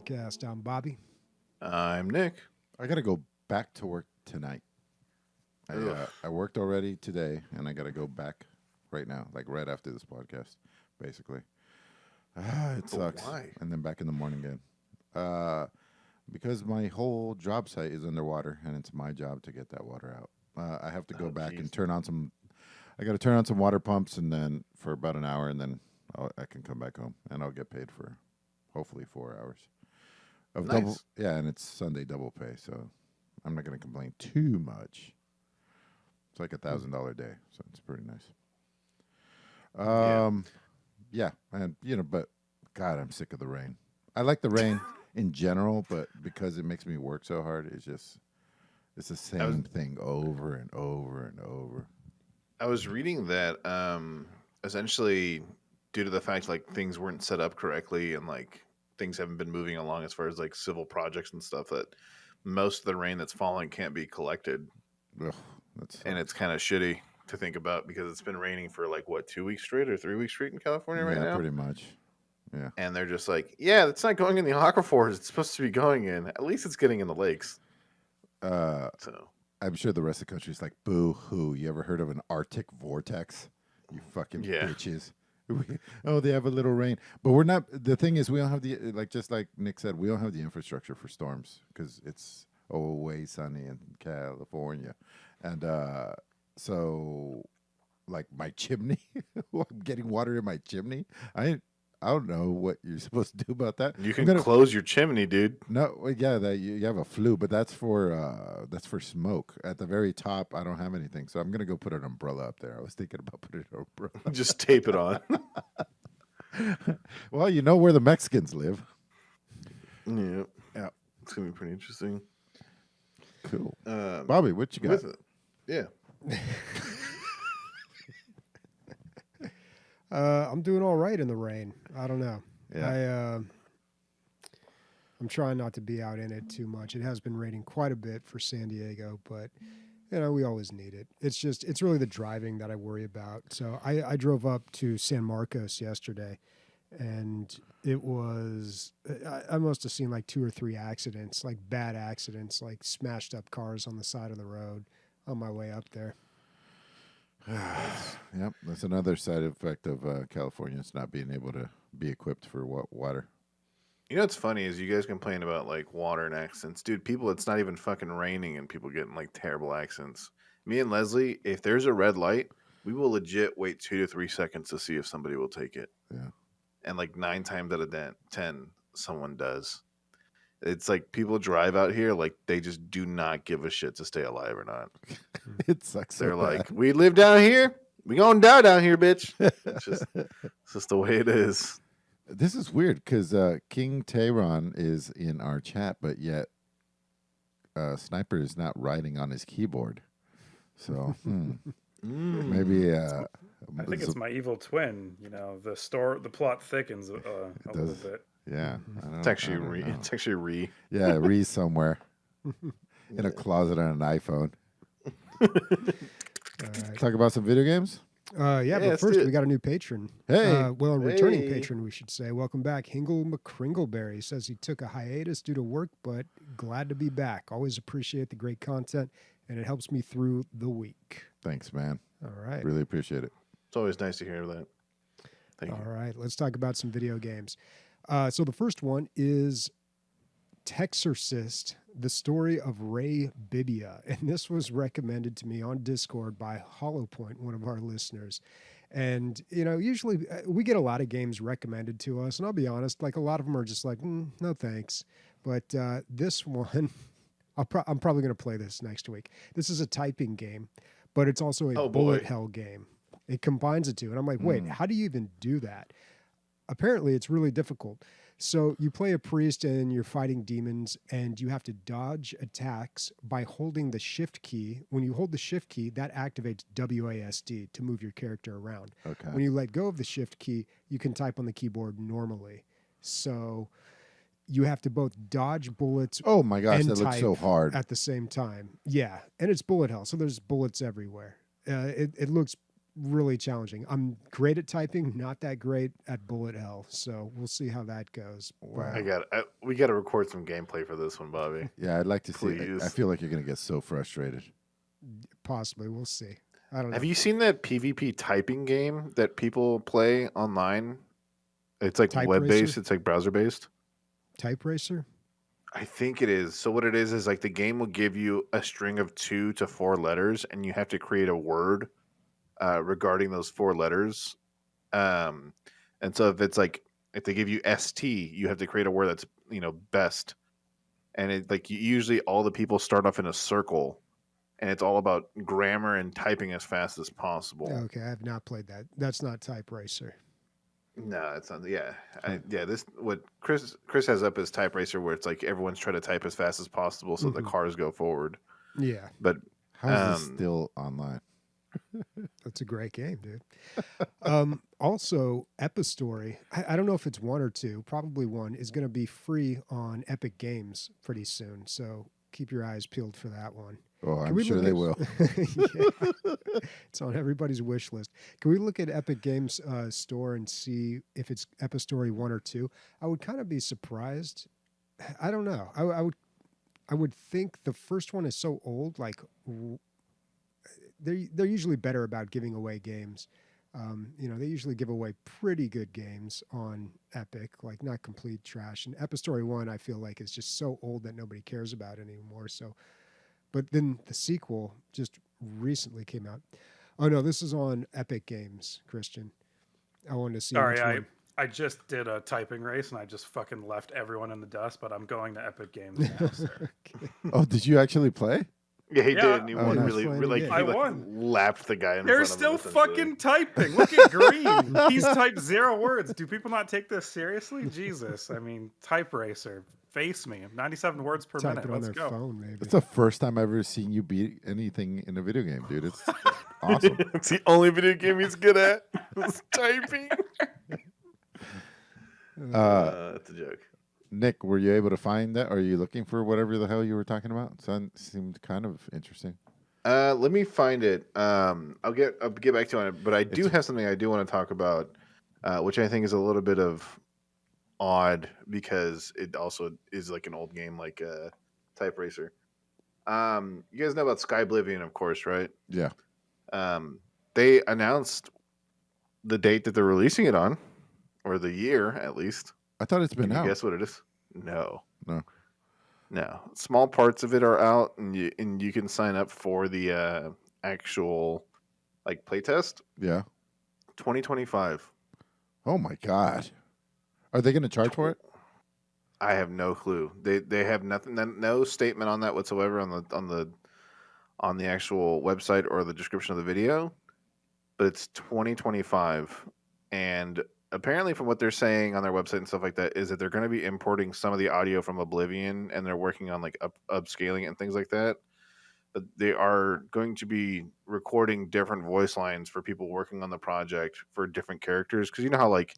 podcast. I'm Bobby. I'm Nick. I got to go back to work tonight. I worked already today, and I got to go back right now, like right after this podcast, basically. It sucks. Why? And then back in the morning again. Because my whole job site is underwater, and it's my job to get that water out. I have to go back and turn on some. I got to turn on some water pumps, and then for about an hour, and then I can come back home, and I'll get paid for hopefully 4 hours of Nice. double. Yeah, and it's Sunday double pay, so I'm not going to complain too much. It's like $1,000 a day, so it's pretty nice. Yeah, and but God, I'm sick of the rain. I like the rain in general, but because it makes me work so hard, it's the same thing over and over and over. I was reading that essentially due to the fact like things weren't set up correctly and like things haven't been moving along as far as like civil projects and stuff, that most of the rain that's falling can't be collected. Ugh, And it's kind of shitty to think about because it's been raining for like what, 2 weeks straight or 3 weeks straight in California right now. pretty much. Yeah, And they're just like, yeah, it's not going in the aquifers it's supposed to be going in. At least it's getting in the lakes. So I'm sure the rest of the country is like, boo hoo. You ever heard of an Arctic vortex? You fucking bitches. They have a little rain, but we're not. The thing is, we don't have just like Nick said, we don't have the infrastructure for storms because it's way sunny in California, and so like my chimney, I'm getting water in my chimney. I don't know what you're supposed to do about that. you can close your chimney, dude. No, yeah, that you have a flue, but that's for smoke. At the very top, I don't have anything, so I'm gonna go put an umbrella up there. I was thinking about putting an umbrella. Just tape it on. Well, you know where the Mexicans live. Yeah. Yeah. It's going to be pretty interesting. Cool. Bobby, what you got? With it. Yeah. I'm doing all right in the rain. I don't know. Yeah. I'm trying not to be out in it too much. It has been raining quite a bit for San Diego, but we always need it. It's really the driving that I worry about. So I drove up to San Marcos yesterday, and it was I must have seen like 2 or 3 accidents, like bad accidents, like smashed up cars on the side of the road on my way up there. Yep, that's another side effect of Californians not being able to be equipped for water. You know what's funny is you guys complain about like water and accidents. Dude, people, it's not even fucking raining and people getting like terrible accidents. Me and Leslie, if there's a red light, we will legit wait 2 to 3 seconds to see if somebody will take it. Yeah. And like 9 times out of 10, someone does. It's like people drive out here like they just do not give a shit to stay alive or not. It sucks. They're so like, bad. we live down here. We gonna die down here, bitch. It's just the way it is. This is weird because King Tehran is in our chat, but yet Sniper is not writing on his keyboard. So maybe I think it's my evil twin. The plot thickens a little bit. Yeah, It's actually re. It's actually re. Yeah, Ree's somewhere in a closet on an iPhone. Right. Talk about some video games. But first we got a new patron. Hey. A returning patron, we should say. Welcome back. Hingle McCringleberry says he took a hiatus due to work, but glad to be back. Always appreciate the great content, and it helps me through the week. Thanks, man. All right. Really appreciate it. It's always nice to hear that. Thank you. All right, let's talk about some video games. So the first one is Textorcist, the story of Ray Bibbia. And this was recommended to me on Discord by HollowPoint, one of our listeners. And, usually we get a lot of games recommended to us. And I'll be honest, like a lot of them are just like, no thanks. But this one, I'm probably going to play this next week. This is a typing game, but it's also a bullet hell game. It combines the two. And I'm like, wait, how do you even do that? Apparently, it's really difficult. So you play a priest and you're fighting demons, and you have to dodge attacks by holding the shift key. When you hold the shift key, that activates WASD to move your character around. Okay. When you let go of the shift key, you can type on the keyboard normally. So you have to both dodge bullets. Oh my gosh, and that looks so type hard. at the same time. Yeah, and it's bullet hell, so there's bullets everywhere. It looks really challenging. I'm great at typing, not that great at bullet hell. So we'll see how that goes. Wow. We got to record some gameplay for this one, Bobby. Yeah, I'd like to see. Please. I feel like you're gonna get so frustrated. Possibly, we'll see. I don't know. Have you seen that PvP typing game that people play online? It's like Type web based. Racer? It's like browser based. Type Racer? I think it is. So what it is like the game will give you a string of 2 to 4 letters, and you have to create a word regarding those 4 letters. And so if they give you ST, you have to create a word that's best. And it like usually all the people start off in a circle, and it's all about grammar and typing as fast as possible. Okay, I have not played that. That's not Type Racer. No, it's not. Yeah, this what Chris has up as Type Racer, where it's like everyone's trying to type as fast as possible so the cars go forward. Yeah, but how is this still online? That's a great game, dude. Also, Epistory. I don't know if it's 1 or 2. Probably 1 is going to be free on Epic Games pretty soon. So keep your eyes peeled for that one. Oh, I'm sure they will. Yeah. It's on everybody's wish list. Can we look at Epic Games store and see if it's Epistory 1 or 2? I would kind of be surprised. I don't know. I would think the first one is so old. Like they're usually better about giving away games. They usually give away pretty good games on Epic, like not complete trash. And Epistory 1, I feel like, is just so old that nobody cares about it anymore. So. But then the sequel just recently came out. Oh, no, this is on Epic Games, Christian. I wanted to see. Sorry, I just did a typing race and I just fucking left everyone in the dust, but I'm going to Epic Games now, sir. Okay. Oh, did you actually play? Yeah, he did. And he won nice. really. I won. Lapped the guy in They're front of him. still fucking typing. Look at Green. He's typed 0 words. Do people not take this seriously? Jesus. I mean, Type Racer. Face me. 97 words per Type minute. it on Let's their go. phone, maybe. It's the first time I've ever seen you beat anything in a video game, dude. It's awesome. It's the only video game he's good at. Is typing. That's a joke. Nick, were you able to find that? Are you looking for whatever the hell you were talking about? That seemed kind of interesting. Let me find it. I'll get back to you on it. But I do have something I do want to talk about, which I think is a little bit of odd because it also is like an old game, like Type Racer. You guys know about Skyblivion, of course, right? Yeah. They announced the date that they're releasing it on, or the year at least. I thought it's been Can out. you guess what it is? No. No. Small parts of it are out, and you can sign up for the actual like playtest. Yeah. 2025. Oh my God. Are they going to charge for it? I have no clue. They have nothing, no statement on that whatsoever on the actual website or the description of the video. But it's 2025, and apparently, from what they're saying on their website and stuff like that, is that they're going to be importing some of the audio from Oblivion, and they're working on like upscaling it and things like that. But they are going to be recording different voice lines for people working on the project for different characters, because you know how like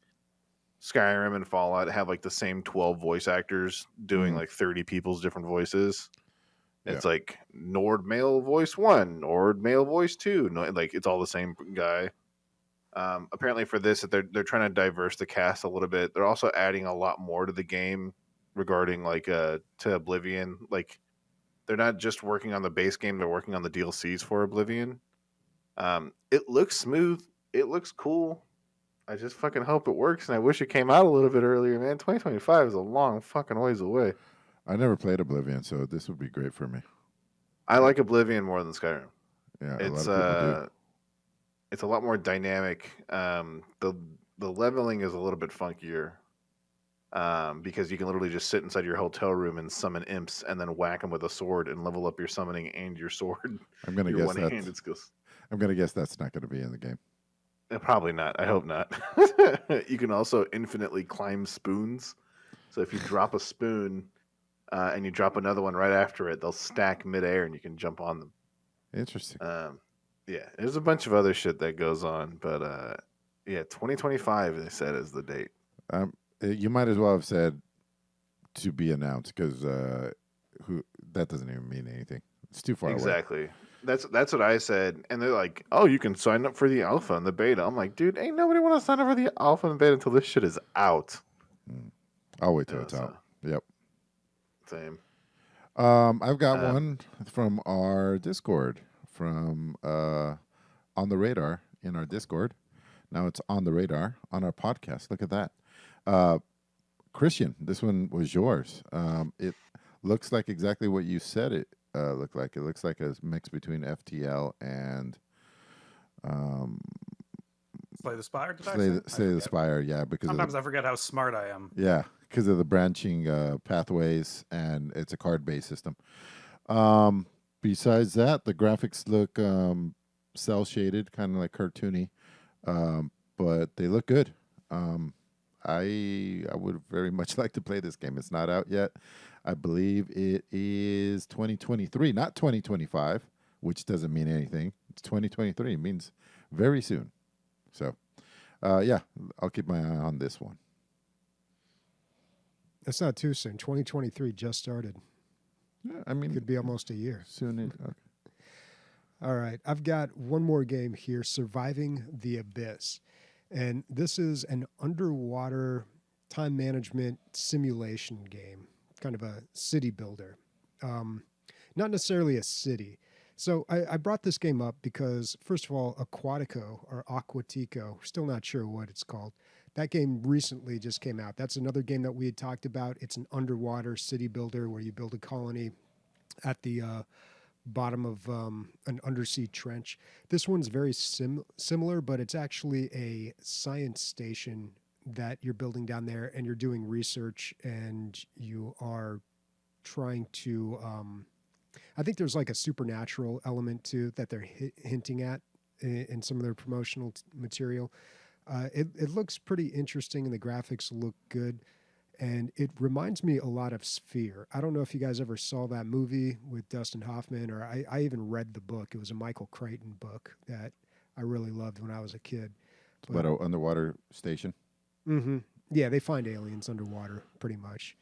Skyrim and Fallout have like the same 12 voice actors doing like 30 people's different voices. It's like Nord male voice 1, Nord male voice 2. No, like it's all the same guy. Apparently for this, they're trying to diverse the cast a little bit. They're also adding a lot more to the game regarding like to Oblivion. Like they're not just working on the base game; they're working on the DLCs for Oblivion. It looks smooth. It looks cool. I just fucking hope it works, and I wish it came out a little bit earlier, man. 2025 is a long fucking ways away. I never played Oblivion, so this would be great for me. I like Oblivion more than Skyrim. Yeah, a lot of people do. It's a lot more dynamic. The leveling is a little bit funkier because you can literally just sit inside your hotel room and summon imps and then whack them with a sword and level up your summoning and your sword. I'm gonna your guess one-handed skills. I'm gonna guess that's not gonna be in the game. Probably not. I hope not. You can also infinitely climb spoons. So if you drop a spoon and you drop another one right after it, they'll stack midair and you can jump on them. Interesting. Yeah, there's a bunch of other shit that goes on, but 2025 they said is the date. You might as well have said to be announced because that doesn't even mean anything. It's too far away. Exactly. That's what I said, and they're like, "Oh, you can sign up for the alpha and the beta." I'm like, "Dude, ain't nobody want to sign up for the alpha and beta until this shit is out." I'll wait till Yeah, it's out. Yep. same. I've got one from our Discord from On the Radar in our Discord. Now it's On the Radar on our podcast. Look at that. Christian, this one was yours. It looks like exactly what you said it looked like. It looks like a mix between FTL and Slay the Spire, did I Slay say? Slay the Spire. Yeah, because Sometimes I forget how smart I am. yeah, because of the branching pathways, and it's a card-based system. Besides that, the graphics look cel-shaded, kind of like cartoony, but they look good. I would very much like to play this game. It's not out yet. I believe it is 2023, not 2025, which doesn't mean anything. It's 2023. It means very soon. So, yeah, I'll keep my eye on this one. That's not too soon. 2023 just started. Yeah, I mean, Could be almost a year. soon. Okay. All right. I've got one more game here, Surviving the Abyss. And this is an underwater time management simulation game, kind of a city builder. Not necessarily a city. So I brought this game up because, first of all, Aquatico or Aquatico, still not sure what it's called. That game recently just came out. That's another game that we had talked about. It's an underwater city builder where you build a colony at the bottom of an undersea trench. This one's very similar, but it's actually a science station that you're building down there, and you're doing research, and you are trying to... I think there's like a supernatural element too that they're hinting at in some of their promotional material. It looks pretty interesting, and the graphics look good. And it reminds me a lot of Sphere. I don't know if you guys ever saw that movie with Dustin Hoffman, or I even read the book. It was a Michael Crichton book that I really loved when I was a kid. But an underwater station. Mm-hmm. Yeah, they find aliens underwater, pretty much.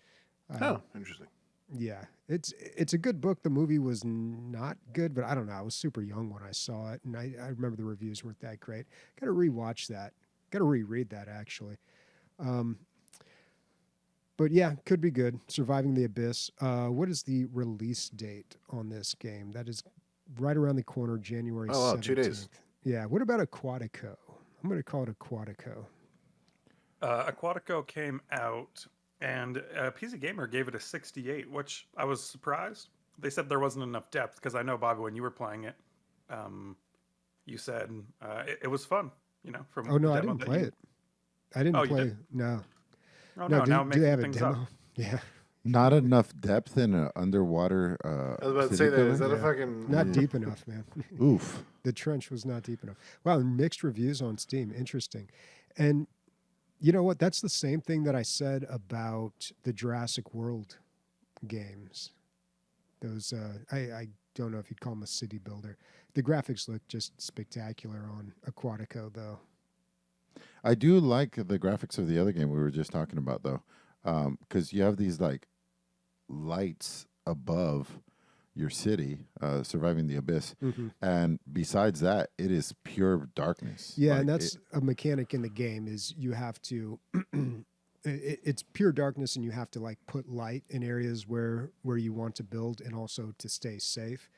Oh, interesting. Yeah, it's a good book. The movie was not good, but I don't know. I was super young when I saw it, and I remember the reviews weren't that great. Got to rewatch that. Got to reread that, actually. But yeah, could be good. Surviving the Abyss. What is the release date on this game? That is right around the corner, January 17th. Oh, wow, 2 days. Yeah. What about Aquatico? I'm going to call it Aquatico. Aquatico came out, and PC Gamer gave it a 68, which I was surprised. They said there wasn't enough depth, because I know, Bobby, when you were playing it, you said it was fun. You know, from Oh no, the I demo didn't that play you... it. I didn't Oh, you play. didn't? No. Oh, No. now Do they have a things demo? up. Yeah. Not enough depth in an underwater. I was about to city say that. Is building? that a fucking? Not deep enough, man. Oof. The trench was not deep enough. Wow, mixed reviews on Steam. Interesting. And you know what? That's the same thing that I said about the Jurassic World games. Those I don't know if you'd call them a city builder. The graphics look just spectacular on Aquatico, though. I do like the graphics of the other game we were just talking about, though, because you have these like lights above your city, surviving the abyss, and besides that, it is pure darkness. Yeah, Like, and that's a mechanic in the game is you have to. It's pure darkness, and you have to like put light in areas where you want to build, and also to stay safe.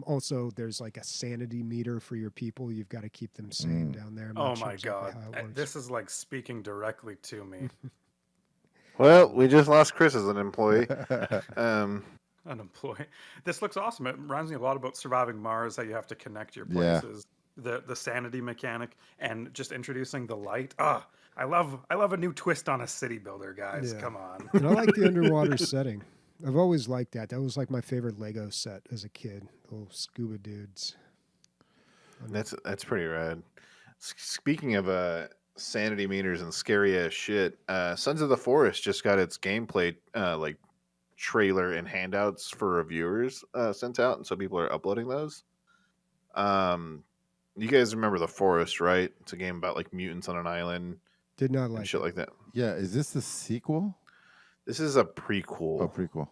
Also, there's like a sanity meter for your people. You've got to keep them sane down there. I'm Oh not sure my exactly god, how it works. this is like speaking directly to me. Well, we just lost Chris as an employee. Unemployed. This looks awesome. It reminds me a lot about Surviving Mars, how you have to connect your Yeah. places. The sanity mechanic, and just introducing the light. I love a new twist on a city builder, guys. Yeah. Come on. And I like the underwater setting. I've always liked that. That was like my favorite Lego set as a kid. The little scuba dudes. That's pretty rad. Speaking of sanity meters and scary ass shit, Sons of the Forest just got its gameplay like trailer and handouts for reviewers sent out, and so people are uploading those. You guys remember The Forest, right? It's a game about like mutants on an island Did not and like shit it. like that. Yeah, is this the sequel? This is a prequel. Oh, prequel.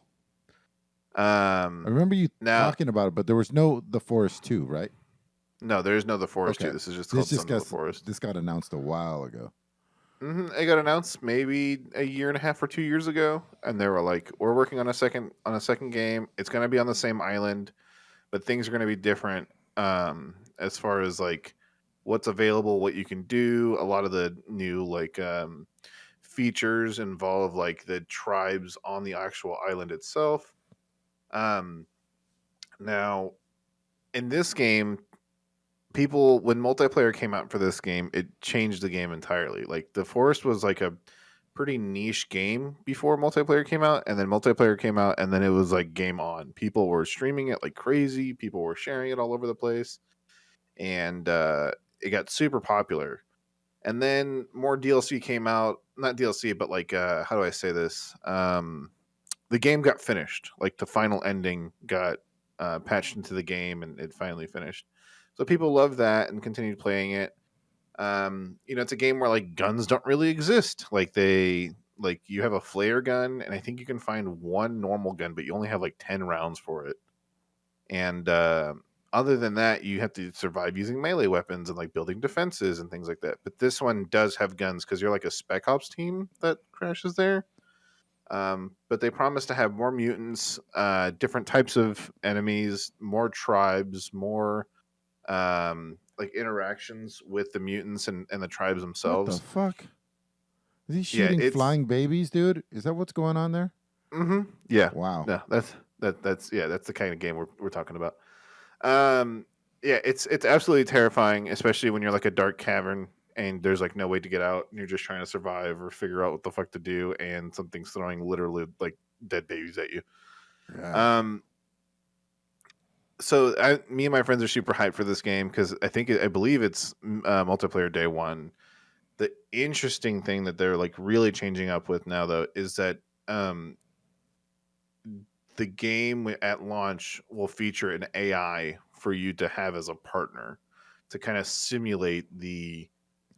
I remember you Now, talking about it, but there was no The Forest 2, right? no, there is no The Forest 2. Okay. This is just This called just Sons of got the Forest. this got announced a while ago. It got announced maybe a year and a half or 2 years ago, and they were like, "We're working on a second game. It's going to be on the same island, but things are going to be different as far as like what's available, what you can do. A lot of the new like features involve like the tribes on the actual island itself. Um, Now, in this game, people when multiplayer came out for this game, it changed the game entirely. Like the Forest was like a pretty niche game before multiplayer came out, and then multiplayer came out, and then it was like game on. People were streaming it like crazy. People were sharing it all over the place, and it got super popular. And then more DLC came out, not DLC, but like how do I say this? The game got finished. Like the final ending got patched into the game, and it finally finished. So people loved that and continued playing it. It's a game where like guns don't really exist. Like you have a flare gun, and I think you can find one normal gun, but you only have like 10 rounds for it. And other than that, you have to survive using melee weapons and like building defenses and things like that. But this one does have guns because you're like a spec ops team that crashes there. But they promise to have more mutants, different types of enemies, more tribes, more like interactions with the mutants and the tribes What the themselves. fuck? Is he Yeah, shooting flying babies, dude? Is that what's going on there? Yeah. Wow. No, that's the kind of game we're talking about. Um, yeah, it's absolutely terrifying, especially when you're like a dark cavern and there's like no way to get out, and you're just trying to survive or figure out what the fuck to do, and something's throwing literally like dead babies at you. Yeah. So me and my friends are super hyped for this game because I believe it's multiplayer day one. The interesting thing that they're like really changing up with now though is that the game at launch will feature an AI for you to have as a partner to kind of simulate the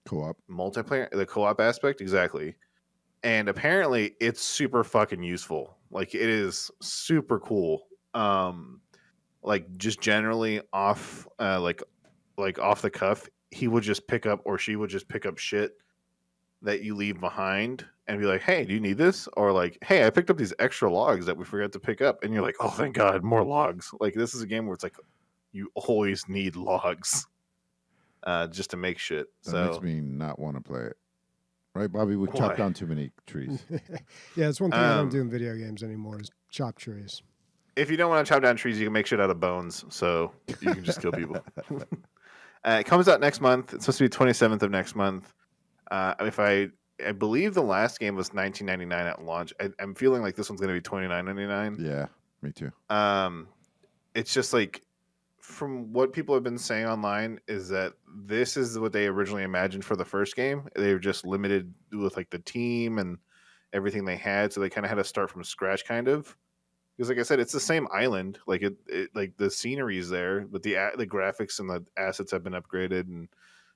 Co-op. multiplayer, the co-op aspect exactly. And apparently it's super fucking useful. Like it is super cool. Like just generally off like off the cuff, he would just pick up or she would just pick up shit that you leave behind and be like, "Hey, do you need this?" Or like, "Hey, I picked up these extra logs that we forgot to pick up." And you're like, "Oh, thank God, more logs." Like this is a game where it's like you always need logs just to make shit. That So makes me not want to play it. Right, Bobby? We Why? chopped down too many trees. Yeah, it's one thing I don't do Um, in video games anymore is chop trees. if you don't want to chop down trees, you can make shit out of bones, so you can just kill people. It comes out next month. It's supposed to be 27th of next month. If I believe the last game was 19.99 at launch. I'm feeling like this one's going to be 29.99. Yeah, me too. It's just like from what people have been saying online is that this is what they originally imagined for the first game. They were just limited with like the team and everything they had, so they kind of had to start from scratch, kind of. Because, like I said, it's the same island. Like it like the scenery's there, but the graphics and the assets have been upgraded, and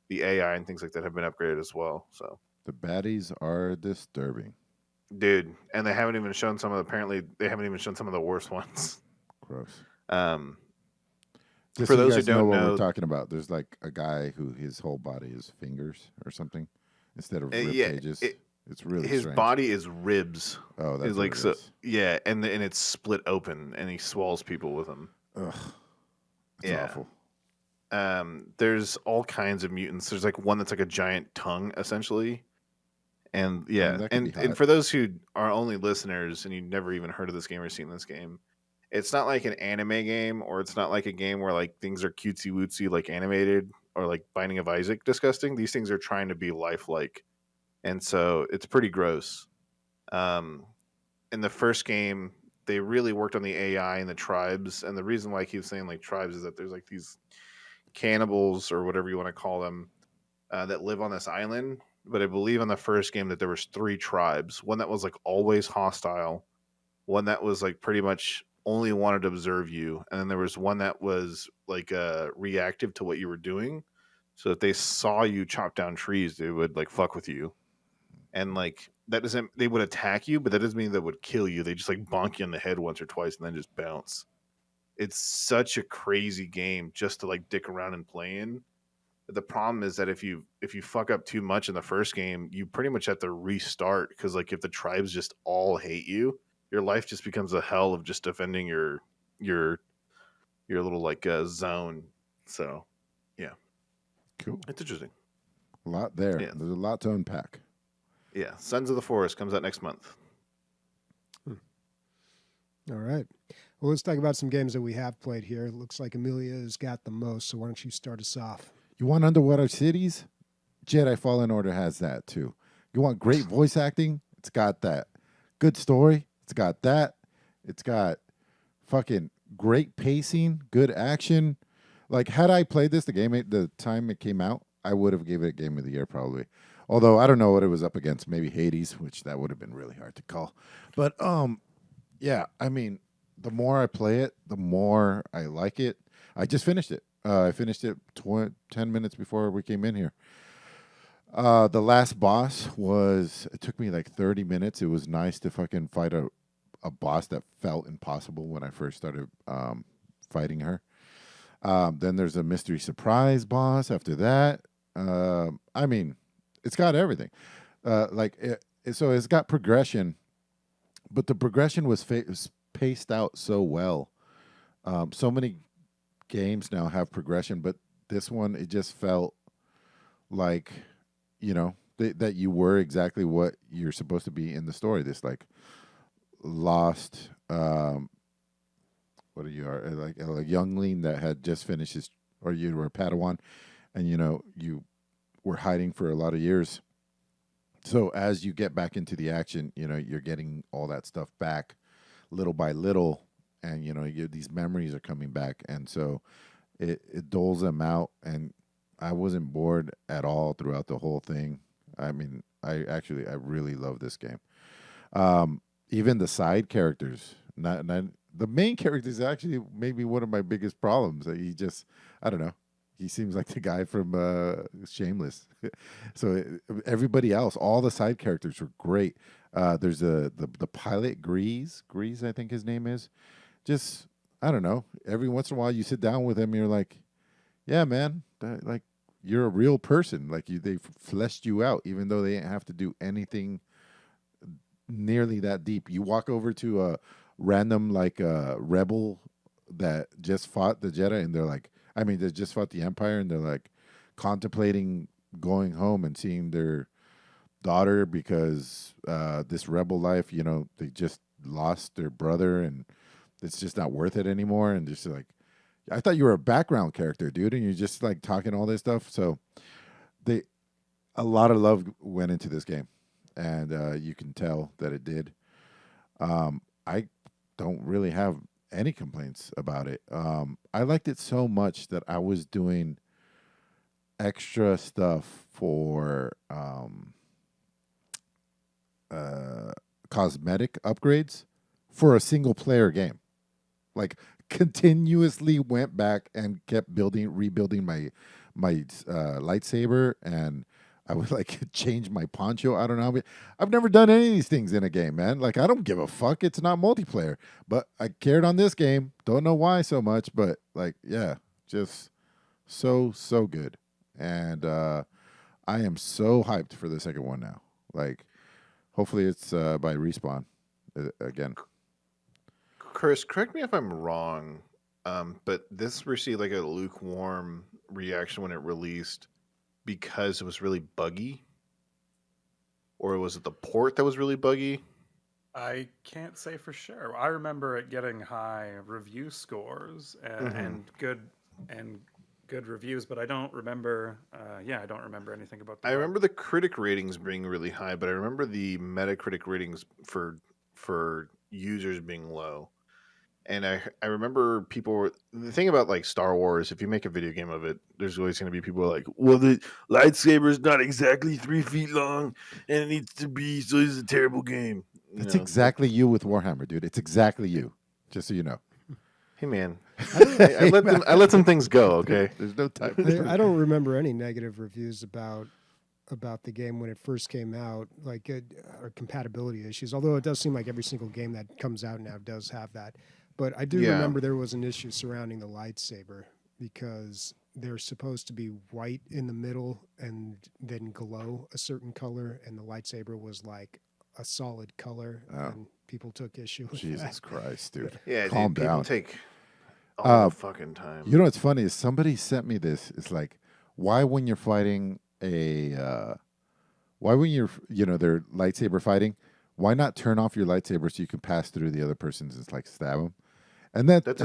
the AI and things like that have been upgraded as well. So, The baddies are disturbing. dude, and they haven't even shown some of. Apparently, they haven't even shown some of the worst ones. Gross. Um, Just for so you those who guys know don't what know, we're talking about, there's like a guy who his whole body is fingers or something instead of rib yeah, cages. It's really his strange. body is ribs. Oh, that's Is what like it so. is. Yeah, and it's split open, and he swallows people with them. Ugh, it's Yeah. awful. There's all kinds of mutants. There's like one that's like a giant tongue, essentially. And yeah, that could be and hot. for those who are only listeners and you've never even heard of this game or seen this game, it's not like an anime game, or it's not like a game where like things are cutesy wootsy like animated or like Binding of Isaac disgusting. These things are trying to be lifelike, and so it's pretty gross. In the first game, they really worked on the AI and the tribes, and the reason why I keep saying like tribes is that there's like these cannibals or whatever you want to call them that live on this island. But I believe in the first game that there was 3 tribes. One that was like always hostile, one that was like pretty much only wanted to observe you, and then there was one that was like reactive to what you were doing. So if they saw you chop down trees, they would like fuck with you. and like that doesn't. They would attack you, but that doesn't mean they would kill you. They just like bonk you in the head once or twice and then just bounce. It's such a crazy game just to like dick around and play in. The problem is that if you fuck up too much in the first game, you pretty much have to restart because like if the tribes just all hate you, your life just becomes a hell of just defending your little like zone. So yeah, Cool. it's interesting. A lot there. Yeah. There's a lot to unpack. Yeah, Sons of the Forest comes out next month. All right. Well, let's talk about some games that we have played here. It looks like Emilio has got the most, so why don't you start us off? You want underwater cities? Jedi Fallen Order has that too. You want great voice acting? It's got that. Good story? It's got that. It's got fucking great pacing, good action. Like, had I played this the time it came out, I would have gave it Game of the Year probably. Although I don't know what it was up against. Maybe Hades, which that would have been really hard to call. But yeah, I mean, the more I play it, the more I like it. I just finished it. I finished it 10 minutes before we came in here. The last boss it took me like 30 minutes. It was nice to fucking fight a boss that felt impossible when I first started fighting her. Then there's a mystery surprise boss after that. I mean, it's got everything. So it's got progression, but the progression was paced out so well. So many games now have progression, but this one, it just felt like, that you were exactly what you're supposed to be in the story. This like lost, what are you are like a youngling that had just finished or you were a Padawan, and you were hiding for a lot of years. So as you get back into the action, you're getting all that stuff back little by little, and these memories are coming back, and so it doles them out. And I wasn't bored at all throughout the whole thing. I mean, I really love this game. Even the side characters, not the main character is actually maybe one of my biggest problems. I don't know. He seems like the guy from Shameless. So everybody else, all the side characters were great. There's the pilot, Grease, I think his name is. Just, I don't know. Every once in a while you sit down with him and you're like, yeah, man, like you're a real person. Like they fleshed you out, even though they didn't have to do anything nearly that deep. You walk over to a random like rebel that just fought the Jedi, and they just fought the Empire, and they're like contemplating going home and seeing their daughter because this rebel life, they just lost their brother and it's just not worth it anymore. And just like, I thought you were a background character, dude, and you're just like talking all this stuff. So a lot of love went into this game, and you can tell that it did. I don't really have any complaints about it. I liked it so much that I was doing extra stuff for cosmetic upgrades for a single player game. Like continuously went back and kept rebuilding my lightsaber, and I would like change my poncho. I don't know. I've never done any of these things in a game, man. Like I don't give a fuck. It's not multiplayer, but I cared on this game. Don't know why so much, but like, yeah, just so good. And I am so hyped for the second one now. Like, hopefully it's by Respawn again. Chris, correct me if I'm wrong, but this received like a lukewarm reaction when it released because it was really buggy, or was it the port that was really buggy? I can't say for sure. I remember it getting high review scores and good reviews, but I don't remember. I don't remember anything about that. I remember the critic ratings being really high, but I remember the Metacritic ratings for users being low. And I remember the thing about like Star Wars, if you make a video game of it, there's always going to be people like, well, the lightsaber is not exactly 3 feet long and it needs to be, so it's a terrible game. That's exactly you with Warhammer, dude. It's exactly you, just so you know. Hey, man. I let some things go, okay? There's no time. I don't remember any negative reviews about about the game when it first came out, like or compatibility issues. Although it does seem like every single game that comes out now does have that. But I do Yeah. remember there was an issue surrounding the lightsaber because they're supposed to be white in the middle and then glow a certain color, and the lightsaber was like a solid color, Oh. and people took issue with Jesus that. Christ, dude. Yeah, Calm dude, people down. take all the fucking time. You know what's funny is somebody sent me this. It's like, why when you're fighting why when you're, they're lightsaber fighting, why not turn off your lightsaber so you can pass through the other person's and like stab them? And That's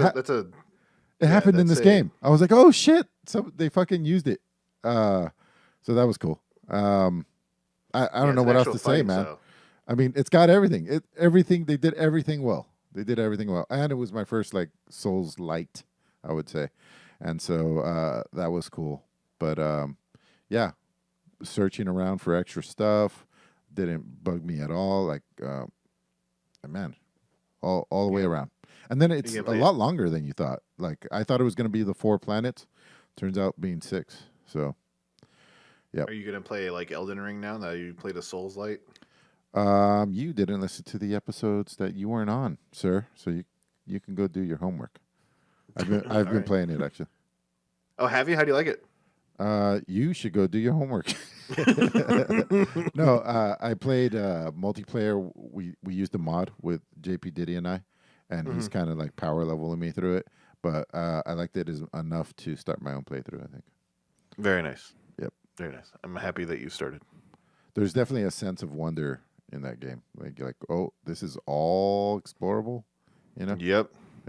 it happened in this game. I was like, oh shit! So they fucking used it. So that was cool. I don't know what else to say, man. So. I mean, it's got everything. They did everything well. They did everything well, and it was my first like Souls light, I would say, and so that was cool. But yeah, searching around for extra stuff didn't bug me at all. Like, man, all the way around. And then it's a lot longer than you thought. Like, I thought it was going to be the 4 planets. Turns out being 6. So, yeah. Are you going to play like Elden Ring now that you played a Souls Light? You didn't listen to the episodes that you weren't on, sir. So you can go do your homework. I've been playing it actually. Oh, have you? How do you like it? You should go do your homework. No, I played multiplayer. We used a mod with JP Diddy and I, and he's kind of like power leveling me through it. But I liked it as enough to start my own playthrough, I think. Very nice. Yep. Very nice. I'm happy that you started. There's definitely a sense of wonder in that game. Like, you're like, oh, this is all explorable, Yep.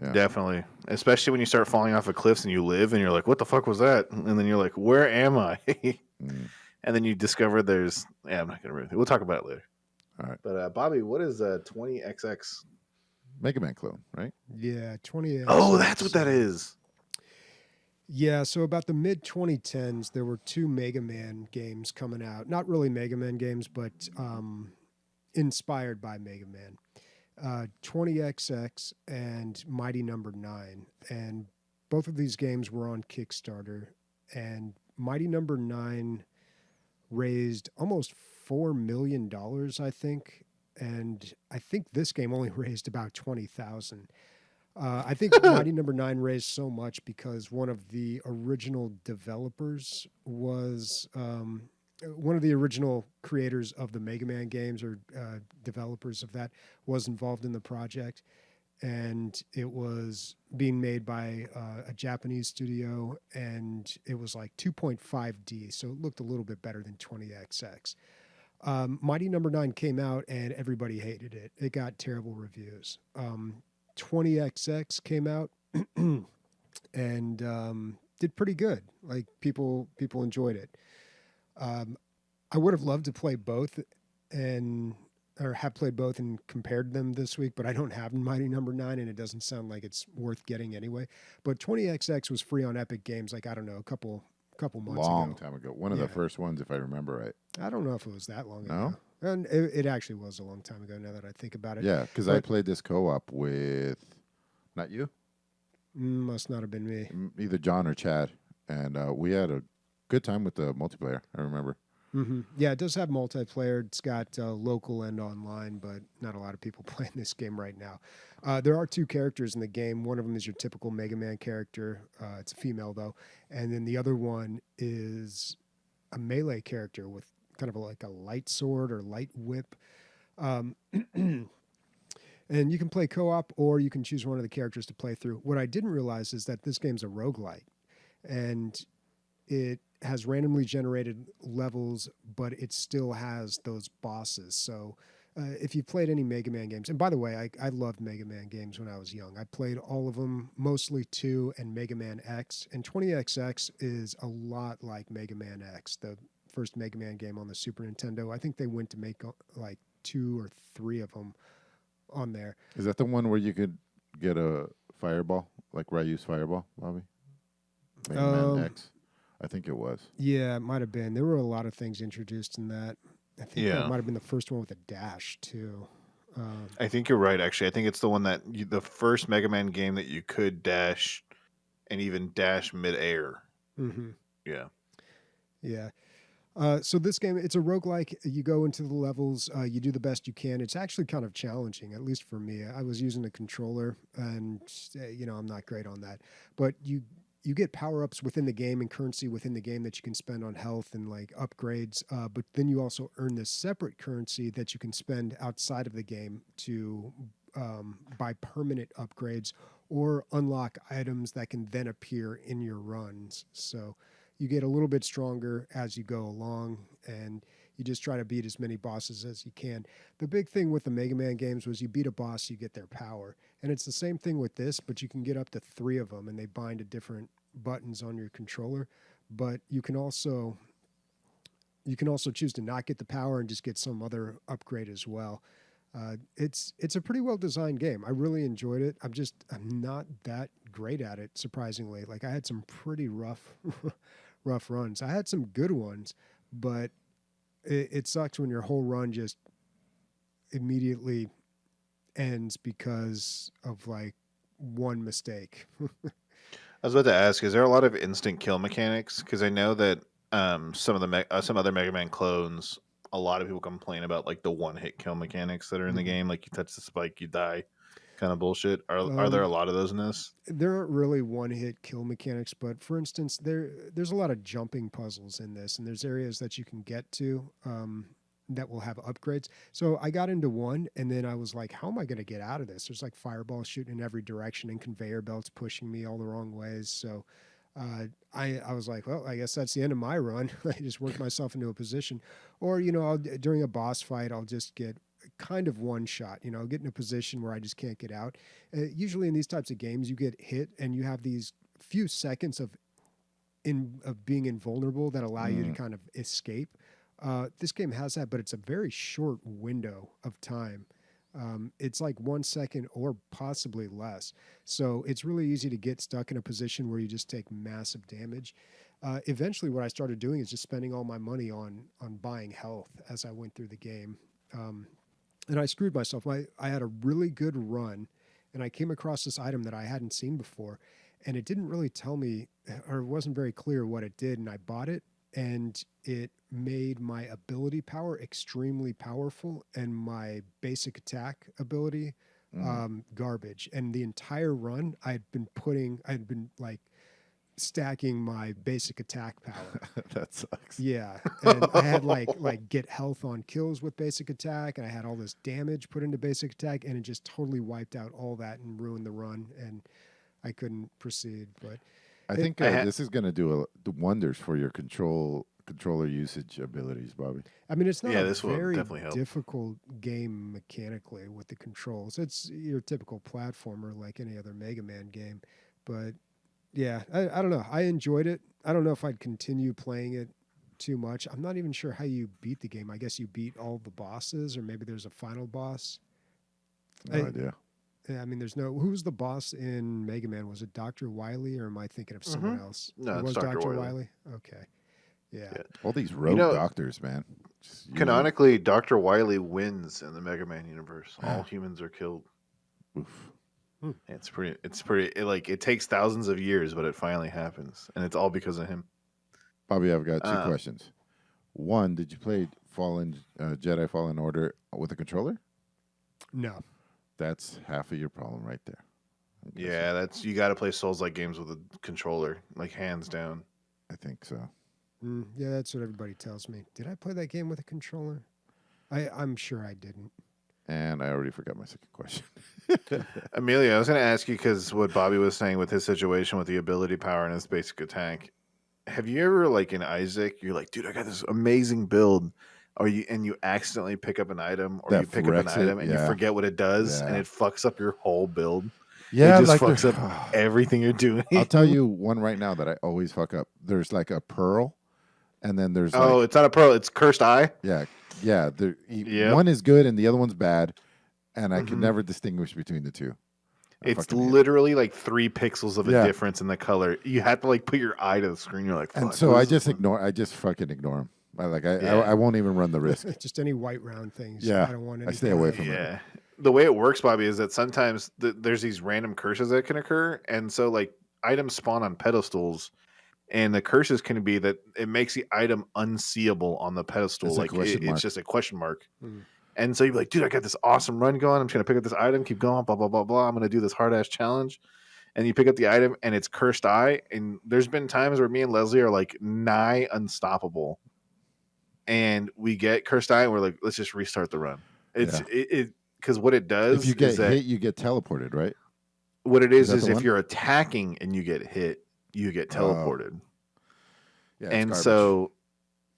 Yeah. Definitely. Especially when you start falling off of cliffs and you live and you're like, what the fuck was that? And then you're like, where am I? And then you discover there's... Yeah, I'm not going to ruin it. We'll talk about it later. All right. But Bobby, what is 20XX? Megaman clone, right? Yeah, 20. Oh, that's what that is. Yeah, so about the mid 2010s, there were 2 Mega Man games coming out. Not really Mega Man games, but inspired by Mega Man. 20XX and Mighty Number 9. And both of these games were on Kickstarter. And Mighty Number 9 raised almost $4 million, I think. And I think this game only raised about 20,000. I think Mighty Number 9 raised so much because one of the original developers was one of the original creators of the Mega Man games, or developers of that, was involved in the project. And it was being made by a Japanese studio, and it was like 2.5D, so it looked a little bit better than 20XX. Mighty Number 9 came out, and everybody hated it. It got terrible reviews. 20XX came out and did pretty good. Like, people enjoyed it. I would have loved to play both or have played both and compared them this week, but I don't have Mighty Number 9, and it doesn't sound like it's worth getting anyway. But 20XX was free on Epic Games, like, I don't know, a couple months Long ago. time ago. One of the first ones, if I remember right. I don't know if it was that long ago. No? And it actually was a long time ago now that I think about it. Yeah, because I played this co-op with, not you? Must not have been me. Either John or Chad. And we had a good time with the multiplayer, I remember. Mm-hmm. Yeah, it does have multiplayer. It's got local and online, but not a lot of people playing this game right now. There are 2 characters in the game. One of them is your typical Mega Man character. It's a female, though. And then the other one is a melee character with kind of like a light sword or light whip. And you can play co-op, or you can choose one of the characters to play through. What I didn't realize is that this game's a roguelite, and it has randomly generated levels, but it still has those bosses. So if you've played any Mega Man games, and by the way, I loved Mega Man games when I was young. I played all of them, mostly 2 and Mega Man X. And 20XX is a lot like Mega Man X, the first Mega Man game on the Super Nintendo. I think they went to make like 2 or 3 of them on there. Is that the one where you could get a fireball, like Ryu's fireball, Bobby? Mega Man X? I think it was. Yeah, it might have been. There were a lot of things introduced in that. I think that might have been the first one with a dash, too. I think you're right, actually. I think it's the one that the first Mega Man game that you could dash and even dash mid-air. Mm-hmm. Yeah. Yeah. So this game, it's a roguelike. You go into the levels, you do the best you can. It's actually kind of challenging, at least for me. I was using a controller, and I'm not great on that. But you get power ups within the game and currency within the game that you can spend on health and like upgrades. But then you also earn this separate currency that you can spend outside of the game to buy permanent upgrades or unlock items that can then appear in your runs. So you get a little bit stronger as you go along, and you just try to beat as many bosses as you can. The big thing with the Mega Man games was you beat a boss, you get their power. And it's the same thing with this, but you can get up to 3 of them, and they bind to different buttons on your controller. But you can also choose to not get the power and just get some other upgrade as well. It's a pretty well designed game. I really enjoyed it. I'm not that great at it, surprisingly. Like I had some pretty rough runs. I had some good ones, but it sucks when your whole run just immediately ends because of like one mistake. I was about to ask, is there a lot of instant kill mechanics? Because I know that some of the some other Mega Man clones, a lot of people complain about like the one hit kill mechanics that are in the game. Like you touch the spike, you die, kind of bullshit. Are there a lot of those in this? There aren't really one hit kill mechanics, but for instance, there's a lot of jumping puzzles in this, and there's areas that you can get to that will have upgrades. So I got into one, and then I was like, how am I going to get out of this? There's like fireballs shooting in every direction and conveyor belts pushing me all the wrong ways. So I was like, well, I guess that's the end of my run. I just worked myself into a position. Or, during a boss fight, I'll just get kind of one shot, get in a position where I just can't get out. Usually in these types of games, you get hit and you have these few seconds of being invulnerable that allow you to kind of escape. This game has that, but it's a very short window of time. It's like 1 second or possibly less. So it's really easy to get stuck in a position where you just take massive damage. Eventually what I started doing is just spending all my money on buying health as I went through the game. And I screwed myself. I had a really good run, and I came across this item that I hadn't seen before, and it didn't really tell me, or it wasn't very clear what it did, and I bought it, and it made my ability power extremely powerful and my basic attack ability garbage. And the entire run, I had been like stacking my basic attack power. That sucks. Yeah. And I had like get health on kills with basic attack, and I had all this damage put into basic attack, and it just totally wiped out all that and ruined the run, and I couldn't proceed. But I think this is going to do wonders for your controller usage abilities, Bobby. I mean, it's not a this will very definitely help. difficult game mechanically with the controls. It's your typical platformer like any other Mega Man game. But yeah, I don't know. I enjoyed it. I don't know if I'd continue playing it too much. I'm not even sure how you beat the game. I guess you beat all the bosses, or maybe there's a final boss. No idea. Yeah, I mean, who's the boss in Mega Man? Was it Dr. Wily, or am I thinking of someone else? No, it it's was Dr. Wily. Okay. Yeah. All these rogue doctors, man. Canonically, Dr. Wily wins in the Mega Man universe. All humans are killed. Oof. It's pretty. It takes thousands of years, but it finally happens, and it's all because of him. Bobby, I've got 2 questions. One, did you play Jedi Fallen Order with a controller? No. That's half of your problem right there. Yeah, you got to play Souls-like games with a controller, like hands down. I think so. Yeah, that's what everybody tells me. Did I play that game with a controller? I'm sure I didn't. And I already forgot my second question. Emilio, I was going to ask you, because what Bobby was saying with his situation with the ability power and his basic attack, have you ever, like in Isaac, you're like, dude, I got this amazing build, and you accidentally pick up an item, or That you pick up an wrecks it, item and you forget what it does, and Yeah. it fucks up your whole build? Yeah, it just like fucks up everything you're doing. I'll tell you one right now that I always fuck up. There's like a pearl, and then there's it's not a pearl, it's Cursed Eye. Yeah. Yep. One is good and the other one's bad, and I can never distinguish between the two. It's literally like 3 pixels of a difference in the color. You have to like put your eye to the screen. You're like, fuck, and so I just fucking ignore them. I won't even run the risk. Just any white round things. Yeah, I don't want I stay away from it. Yeah. The way it works, Bobby, is that sometimes there's these random curses that can occur, and so like items spawn on pedestals, And the curses can be that it makes the item unseeable on the pedestal. It's a Like question mark. it's just a question mark. Mm. And so you're like, dude, I got this awesome run going. I'm just going to pick up this item, keep going, blah, blah, blah, blah. I'm going to do this hard ass challenge. And you pick up the item and it's cursed eye. And there's been times where me and Leslie are like nigh unstoppable. And we get cursed eye and we're like, let's just restart the run. It's because what it does If you get is that hit, you get teleported, right? what it Is is that the if one? you're attacking and you get hit, you get teleported. Yeah, it's And garbage. so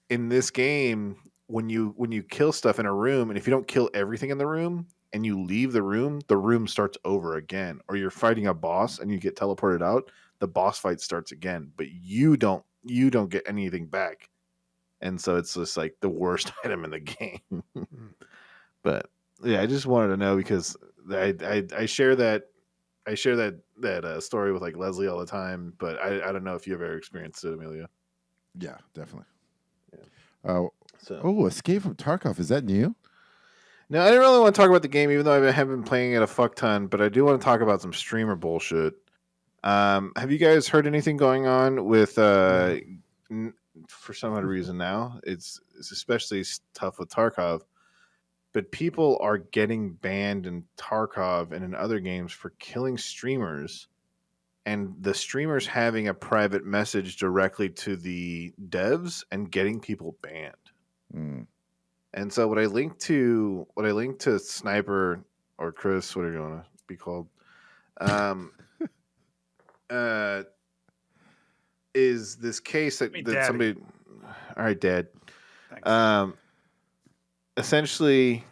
in this game, when you kill stuff in a room, and if you don't kill everything in the room and you leave the room starts over again. Or you're fighting a boss and you get teleported out, the boss fight starts again, but you don't get anything back. And so it's just like the worst item in the game. But yeah, I just wanted to know because I share that story with like Leslie all the time, but I don't know if you've ever experienced it, Emilio. Yeah, definitely. Yeah. Oh, Escape from Tarkov. Is that new? No, I didn't really want to talk about the game, even though I haven't been playing it a fuck ton. But I do want to talk about some streamer bullshit. Have you guys heard anything going on with? For some odd reason now, it's especially tough with Tarkov. But people are getting banned in Tarkov and in other games for killing streamers, and the streamers having a private message directly to the devs and getting people banned. Mm. And so what I linked to Sniper or Chris, whatever you want to be called, is this case that Daddy. somebody. All right, Dad. Thanks. Essentially,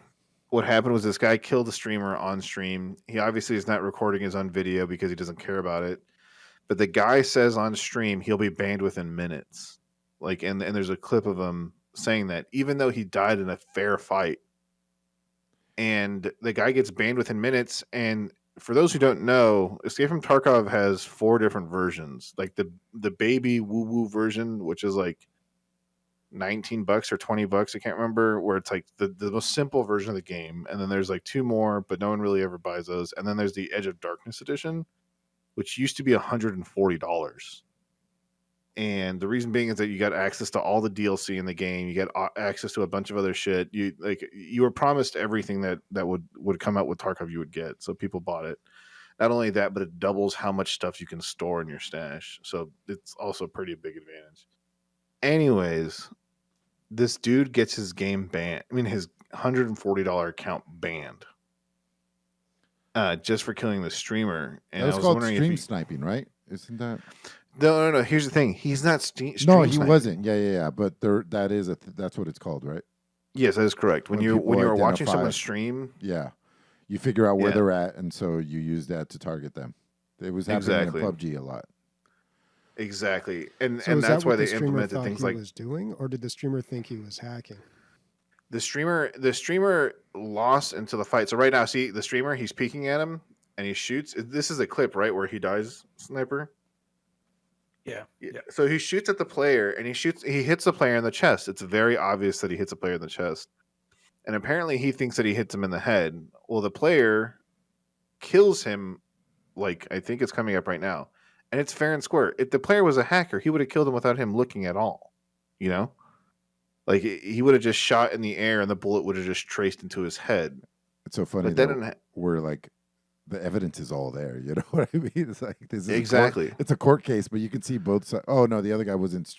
what happened was this guy killed a streamer on stream. He obviously is not recording his own video because he doesn't care about it. But the guy says on stream he'll be banned within minutes. Like, and there's a clip of him saying that, even though he died in a fair fight. And the guy gets banned within minutes. And for those who don't know, Escape from Tarkov has 4 different versions. Like the baby woo woo version, which is like $19 or $20, I can't remember, where it's like the most simple version of the game. And then there's like 2 more, but no one really ever buys those. And then there's the Edge of Darkness edition, which used to be $140. And the reason being is that you got access to all the DLC in the game. You get access to a bunch of other shit. You were promised everything that would come out with Tarkov you would get. So people bought it. Not only that, but it doubles how much stuff you can store in your stash. So it's also a pretty big advantage. Anyways, this dude gets his game banned. I mean, his $140 account banned. Just for killing the streamer. And That was I was called wondering stream if sniping, right? Isn't that? No. Here's the thing. He's not stream No, he sniping. wasn't. Yeah. But that is that's what it's called, right? Yes, that is correct. When you people are watching identify- someone stream, Yeah. You figure out where Yeah. they're at, and so you use that to target them. It was happening Exactly. in PUBG a lot. exactly, and So and is that's that why what the they streamer implemented thought things he like was doing, or did the streamer think he was hacking? the streamer lost into the fight. So right now, see the streamer, he's peeking at him and he shoots. This is a clip, right, where he dies, Sniper. Yeah. So he shoots at the player and he hits the player in the chest. It's very obvious that he hits a player in the chest. And apparently he thinks that he hits him in the head. Well, the player kills him, like I think it's coming up right now. And it's fair and square. If the player was a hacker, he would have killed him without him looking at all. You know? Like he would have just shot in the air and the bullet would have just traced into his head. It's so funny But then that we're like, the evidence is all there. You know what I mean? It's like this is exactly. It's a court case, but you can see both sides. Oh no, the other guy wasn't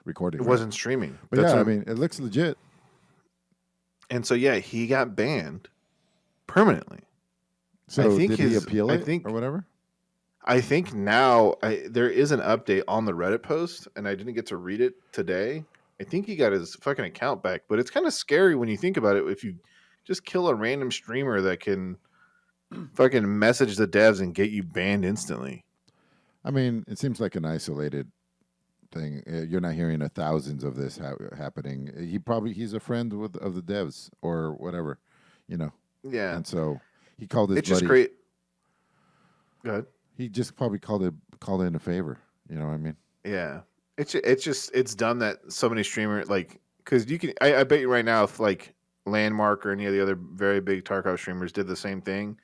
recording. It wasn't streaming. But That's yeah, I what mean, it looks legit. And so yeah, he got banned permanently. So think did he his- appeal I it think- or whatever? I think now there is an update on the Reddit post, and I didn't get to read it today. I think he got his fucking account back, but it's kind of scary when you think about it. If you just kill a random streamer that can fucking message the devs and get you banned instantly. I mean, it seems like an isolated thing. You're not hearing of thousands of this happening. He's a friend of the devs or whatever, you know. Yeah, And so he called his it's buddy. just great. Go ahead. He just probably called in a favor. You know what I mean? Yeah, it's dumb that so many streamers like because you can. I bet you right now if like Landmark or any of the other very big Tarkov streamers did the same thing,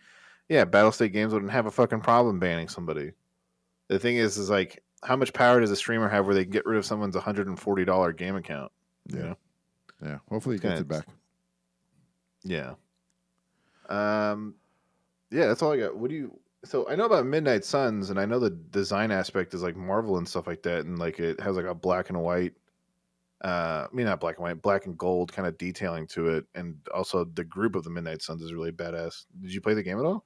yeah, Battlestate Games wouldn't have a fucking problem banning somebody. The thing is like how much power does a streamer have where they can get rid of someone's $140 game account? You know? Yeah. Hopefully he gets it back. Yeah. Yeah, that's all I got. So I know about Midnight Suns, and I know the design aspect is like Marvel and stuff like that, and like it has like a black and white, I mean not black and white, black and gold kind of detailing to it, and also the group of the Midnight Suns is really badass. Did you play the game at all?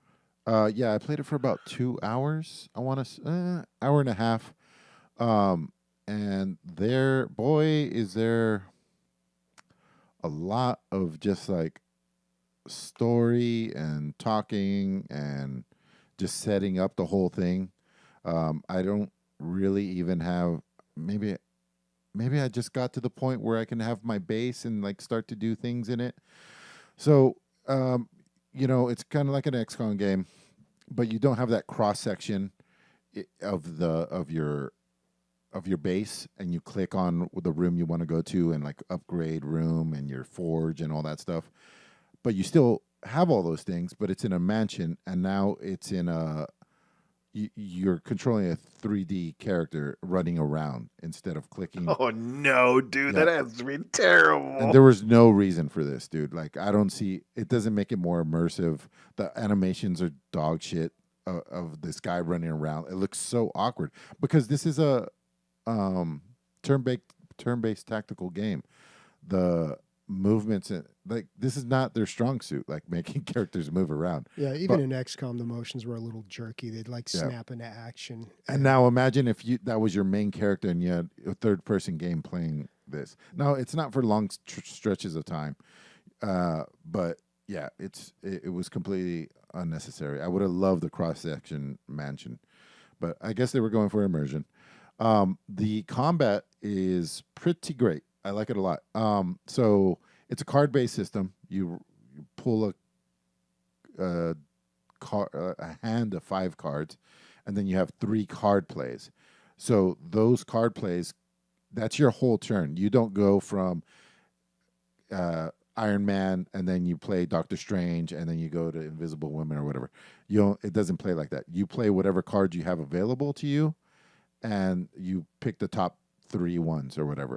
Yeah, I played it for about 2 hours. I want to hour and a half. And is there a lot of just like story and talking and just setting up the whole thing. I don't really even have maybe I just got to the point where I can have my base and like start to do things in it. So it's kind of like an XCOM game, but you don't have that cross section of your base, and you click on the room you want to go to and like upgrade room and your forge and all that stuff. But you still have all those things, but it's in a mansion, and now it's in you're controlling a 3D character running around instead of clicking. Oh no, dude, that has to be terrible. And there was no reason for this, dude. Like, I don't see it. Doesn't make it more immersive. The animations are dog shit of this guy running around. It looks so awkward because this is a turn-based tactical game. The movements like this is not their strong suit, like making characters move around. Yeah, even in XCOM the motions were a little jerky. They'd like snap into action. And now imagine if that was your main character and you had a third person game playing this. Now it's not for long stretches of time, but yeah, it was completely unnecessary. I would have loved the cross section mansion, but I guess they were going for immersion. The combat is pretty great. I like it a lot. So it's a card-based system. You pull a hand of 5 cards, and then you have 3 card plays. So those card plays, that's your whole turn. You don't go from Iron Man and then you play Doctor Strange and then you go to Invisible Woman or whatever. It doesn't play like that. You play whatever cards you have available to you, and you pick the top 3 ones or whatever,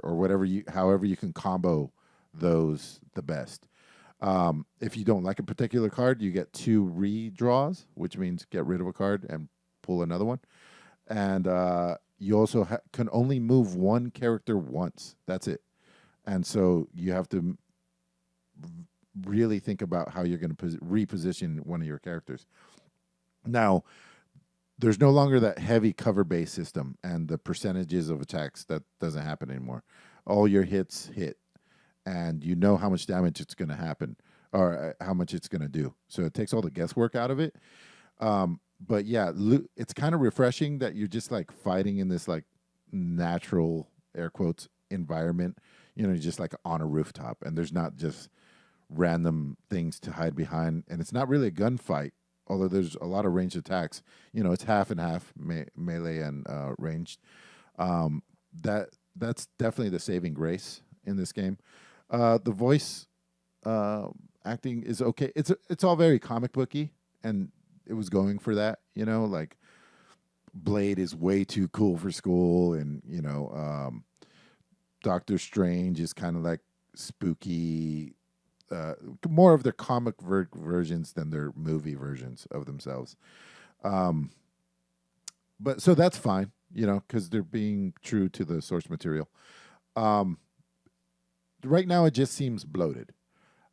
however you can combo those the best. If you don't like a particular card, you get 2 redraws, which means get rid of a card and pull another one. And you also can only move one character once. That's it. And so you have to really think about how you're going to reposition one of your characters. Now, there's no longer that heavy cover-based system and the percentages of attacks. That doesn't happen anymore. All your hits hit, and you know how much damage it's going to happen or how much it's going to do. So it takes all the guesswork out of it. But yeah, it's kind of refreshing that you're just like fighting in this like natural, air quotes, environment. You're just like on a rooftop, and there's not just random things to hide behind. And it's not really a gunfight, although there's a lot of ranged attacks. It's half and half, melee and ranged. That's definitely the saving grace in this game. The voice acting is okay. It's all very comic booky, and it was going for that. Like Blade is way too cool for school, and Doctor Strange is kind of like spooky. More of their comic versions than their movie versions of themselves. But so that's fine, because they're being true to the source material. Right now, it just seems bloated.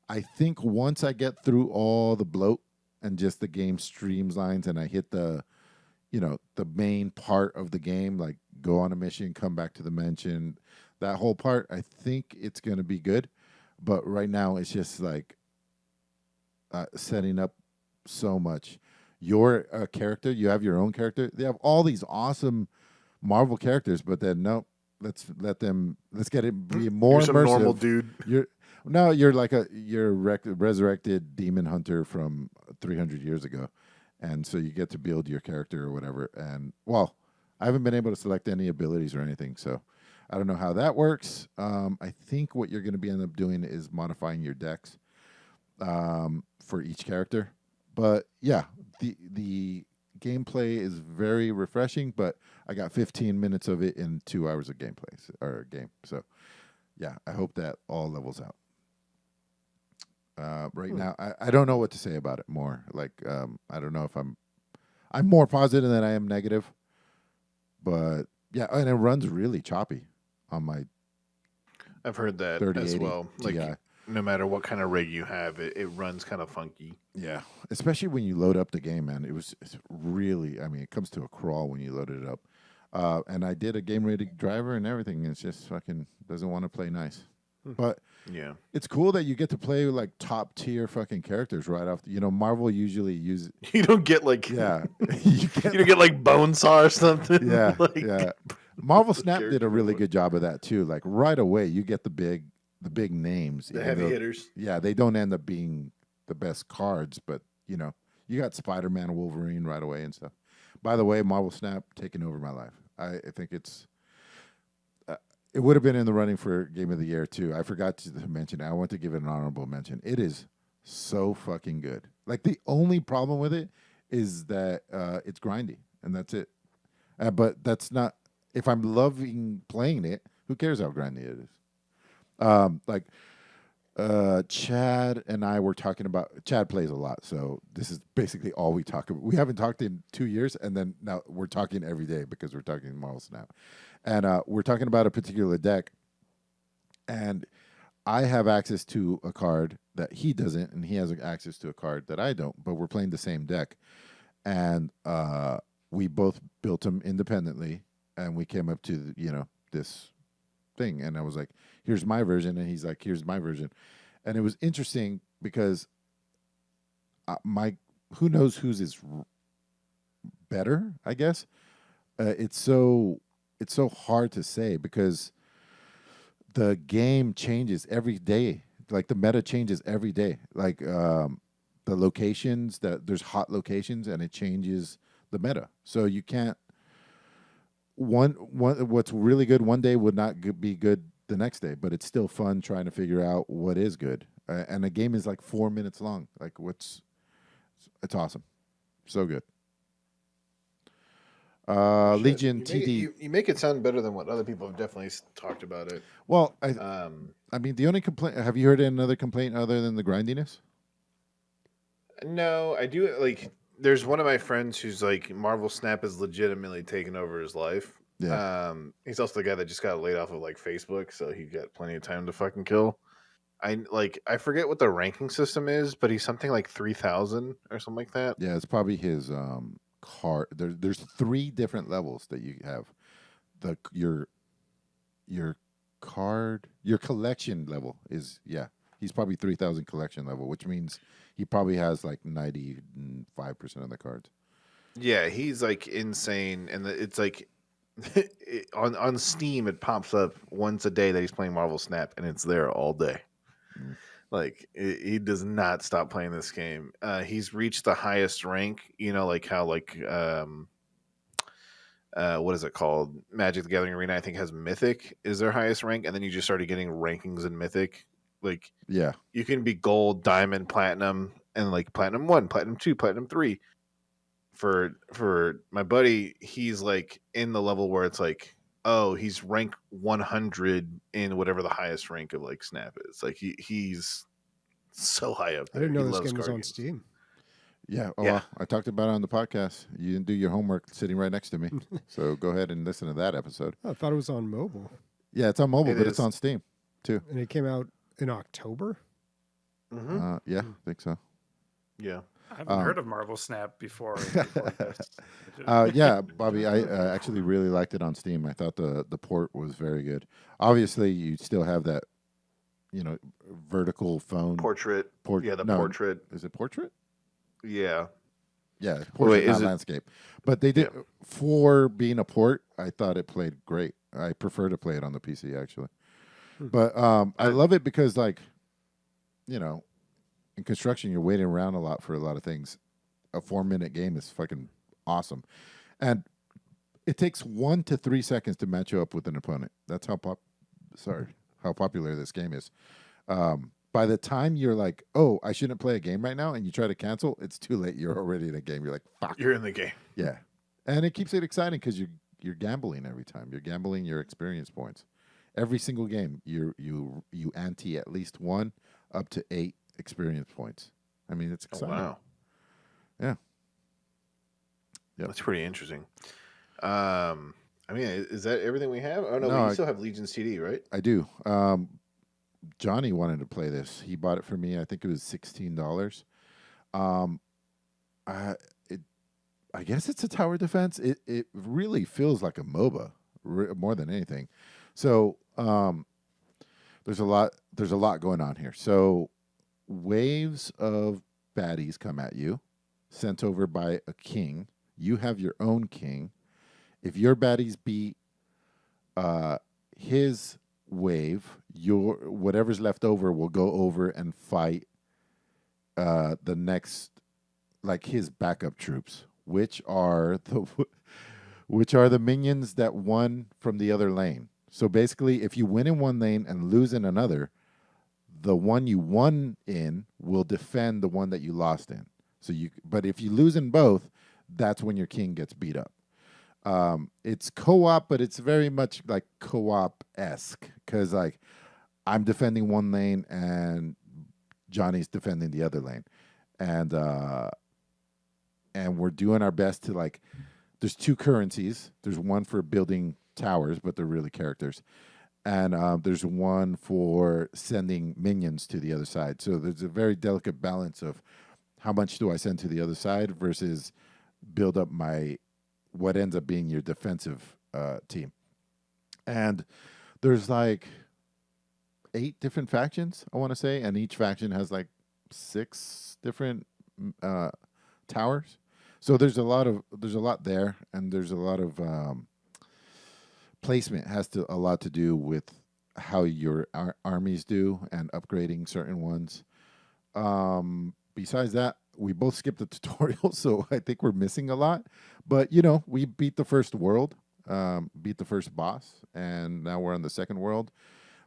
I think once I get through all the bloat and just the game streamlines and I hit the main part of the game, like go on a mission, come back to the mansion, that whole part, I think it's going to be good. But right now, it's just like setting up so much. Your character, you have your own character. They have all these awesome Marvel characters, but then nope. Let's get it be more You're some immersive. Normal dude. You're like you're a resurrected demon hunter from 300 years ago, and so you get to build your character or whatever. And well, I haven't been able to select any abilities or anything, so I don't know how that works. I think what you're going to end up doing is modifying your decks for each character. But yeah, the gameplay is very refreshing, but I got 15 minutes of it in 2 hours of gameplay or game. So, yeah, I hope that all levels out. Right now, I don't know what to say about it more. Like, I don't know if I'm more positive than I am negative, but yeah, and it runs really choppy on my I've heard that 3080 as well. Ti. Like, no matter what kind of rig you have, it runs kind of funky. Yeah, especially when you load up the game, man. It's really, I mean, it comes to a crawl when you load it up. And I did a game rated driver and everything. It's just fucking doesn't want to play nice. But Yeah. it's cool that you get to play like top tier fucking characters right off. Marvel usually uses. You don't get like Yeah, you don't get like Bonesaw or something. Yeah, like, yeah. Marvel Snap did a character really boy. good job of that too. Like right away, you get the big names. The even heavy though- hitters. Yeah, they don't end up being the best cards, but you got Spider-Man, Wolverine right away and stuff. By the way, Marvel Snap taking over my life. I think it's. It would have been in the running for Game of the Year too. I forgot to mention it. I want to give it an honorable mention. It is so fucking good. Like the only problem with it is that it's grindy, and that's it. But that's not. If I'm loving playing it, who cares how grindy it is? Chad and I were talking about. Chad plays a lot, so this is basically all we talk about. We haven't talked in 2 years, and then now we're talking every day because we're talking Marvel Snap, and we're talking about a particular deck, and I have access to a card that he doesn't, and he has access to a card that I don't. But we're playing the same deck, and we both built them independently, and we came up to this thing, and I was like, here's my version, and he's like, here's my version. And it was interesting because who knows whose is better, I guess. It's so hard to say because the game changes every day. Like the meta changes every day. Like the locations, there's hot locations, and it changes the meta. So you can't one what's really good one day would not be good the next day, but it's still fun trying to figure out what is good. And the game is like 4 minutes long. Like it's awesome, so good. Legion TD. You make it sound better than what other people have definitely talked about it. Well, I mean, the only complaint. Have you heard another complaint other than the grindiness? No, I do like. There's one of my friends who's like Marvel Snap is legitimately taken over his life. Yeah. He's also the guy that just got laid off of like Facebook, so he got plenty of time to fucking kill. I forget what the ranking system is, but he's something like 3,000 or something like that. Yeah, it's probably his card. There's 3 different levels that you have. Your card, your collection level is he's probably 3,000 collection level, which means he probably has like 95% of the cards. Yeah, he's like insane, and it's like on Steam it pops up once a day that he's playing Marvel Snap, and it's there all day. Like he does not stop playing this game. He's reached the highest rank. Like how like what is it called? Magic the Gathering Arena, I think, has Mythic is their highest rank, and then you just started getting rankings in Mythic. Like you can be Gold, Diamond, Platinum, and like Platinum 1, Platinum 2, Platinum 3. For my buddy, he's like in the level where it's like, oh, he's rank 100 in whatever the highest rank of like Snap is. Like he's so high up there. I didn't know He this loves game was card on games. Steam. Yeah. Oh, Yeah. well, I talked about it on the podcast. You didn't do your homework sitting right next to me. So go ahead and listen to that episode. I thought it was on mobile, Yeah, it's on mobile, It but it's is. on Steam too. and it came out in October. Mm-hmm. Yeah, I think so. Yeah. I haven't heard of Marvel Snap before this. Yeah, Bobby, I actually really liked it on Steam. I thought the port was very good. Obviously, you still have that, vertical phone Portrait. Yeah, the no, portrait. Is it portrait? Yeah. Yeah, it's portrait, Wait, is not it- landscape. But they did for being a port. I thought it played great. I prefer to play it on the PC actually. But I love it because, like, in construction, you're waiting around a lot for a lot of things. A 4-minute game is fucking awesome, and it takes 1 to 3 seconds to match you up with an opponent. That's how popular this game is. by the time you're like, oh, I shouldn't play a game right now, and you try to cancel, it's too late. You're already in a game. You're like, fuck. You're in the game. Yeah, and it keeps it exciting because you're gambling every time. You're gambling your experience points. Every single game, you ante at least 1 up to 8 experience points. I mean, it's Oh, exciting. wow. Yeah. Yep. That's pretty interesting. I mean, is that everything we have? Oh no, No, you still have Legion CD, right? I do. Johnny wanted to play this. He bought it for me. I think it was $16. It, I guess it's a tower defense. It really feels like a MOBA more than anything. So there's a lot going on here. So waves of baddies come at you, sent over by a king. You have your own king. If your baddies beat his wave, your whatever's left over will go over and fight the next, like his backup troops, which are the minions that won from the other lane. So basically, if you win in one lane and lose in another, the one you won in will defend the one that you lost in. But if you lose in both, that's when your king gets beat up. It's co-op, but it's very much like co-op-esque because like I'm defending one lane and Johnny's defending the other lane, and we're doing our best to like. There's 2 currencies. There's one for building towers, but they're really characters, and there's one for sending minions to the other side. So there's a very delicate balance of how much do I send to the other side versus build up what ends up being your defensive team. And there's like 8 different factions, I want to say, and each faction has like 6 different towers. So there's a lot there, and there's a lot of placement has a lot to do with how your armies do and upgrading certain ones. Besides that, we both skipped the tutorial, so I think we're missing a lot. But, we beat the first world, beat the first boss, and now we're on the second world.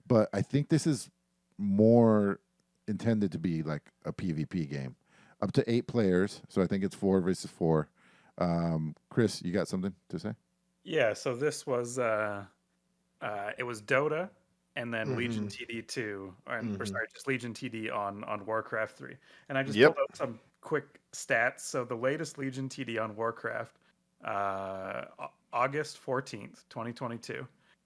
But I think this is more intended to be like a PvP game. Up to 8 players, so I think it's 4 versus 4. Chris, you got something to say? Yeah, so this was it was Dota and then Legion TD2, or sorry, just Legion TD on Warcraft 3. And I just pulled out some quick stats. So the latest Legion TD on Warcraft, August 14th, 2022,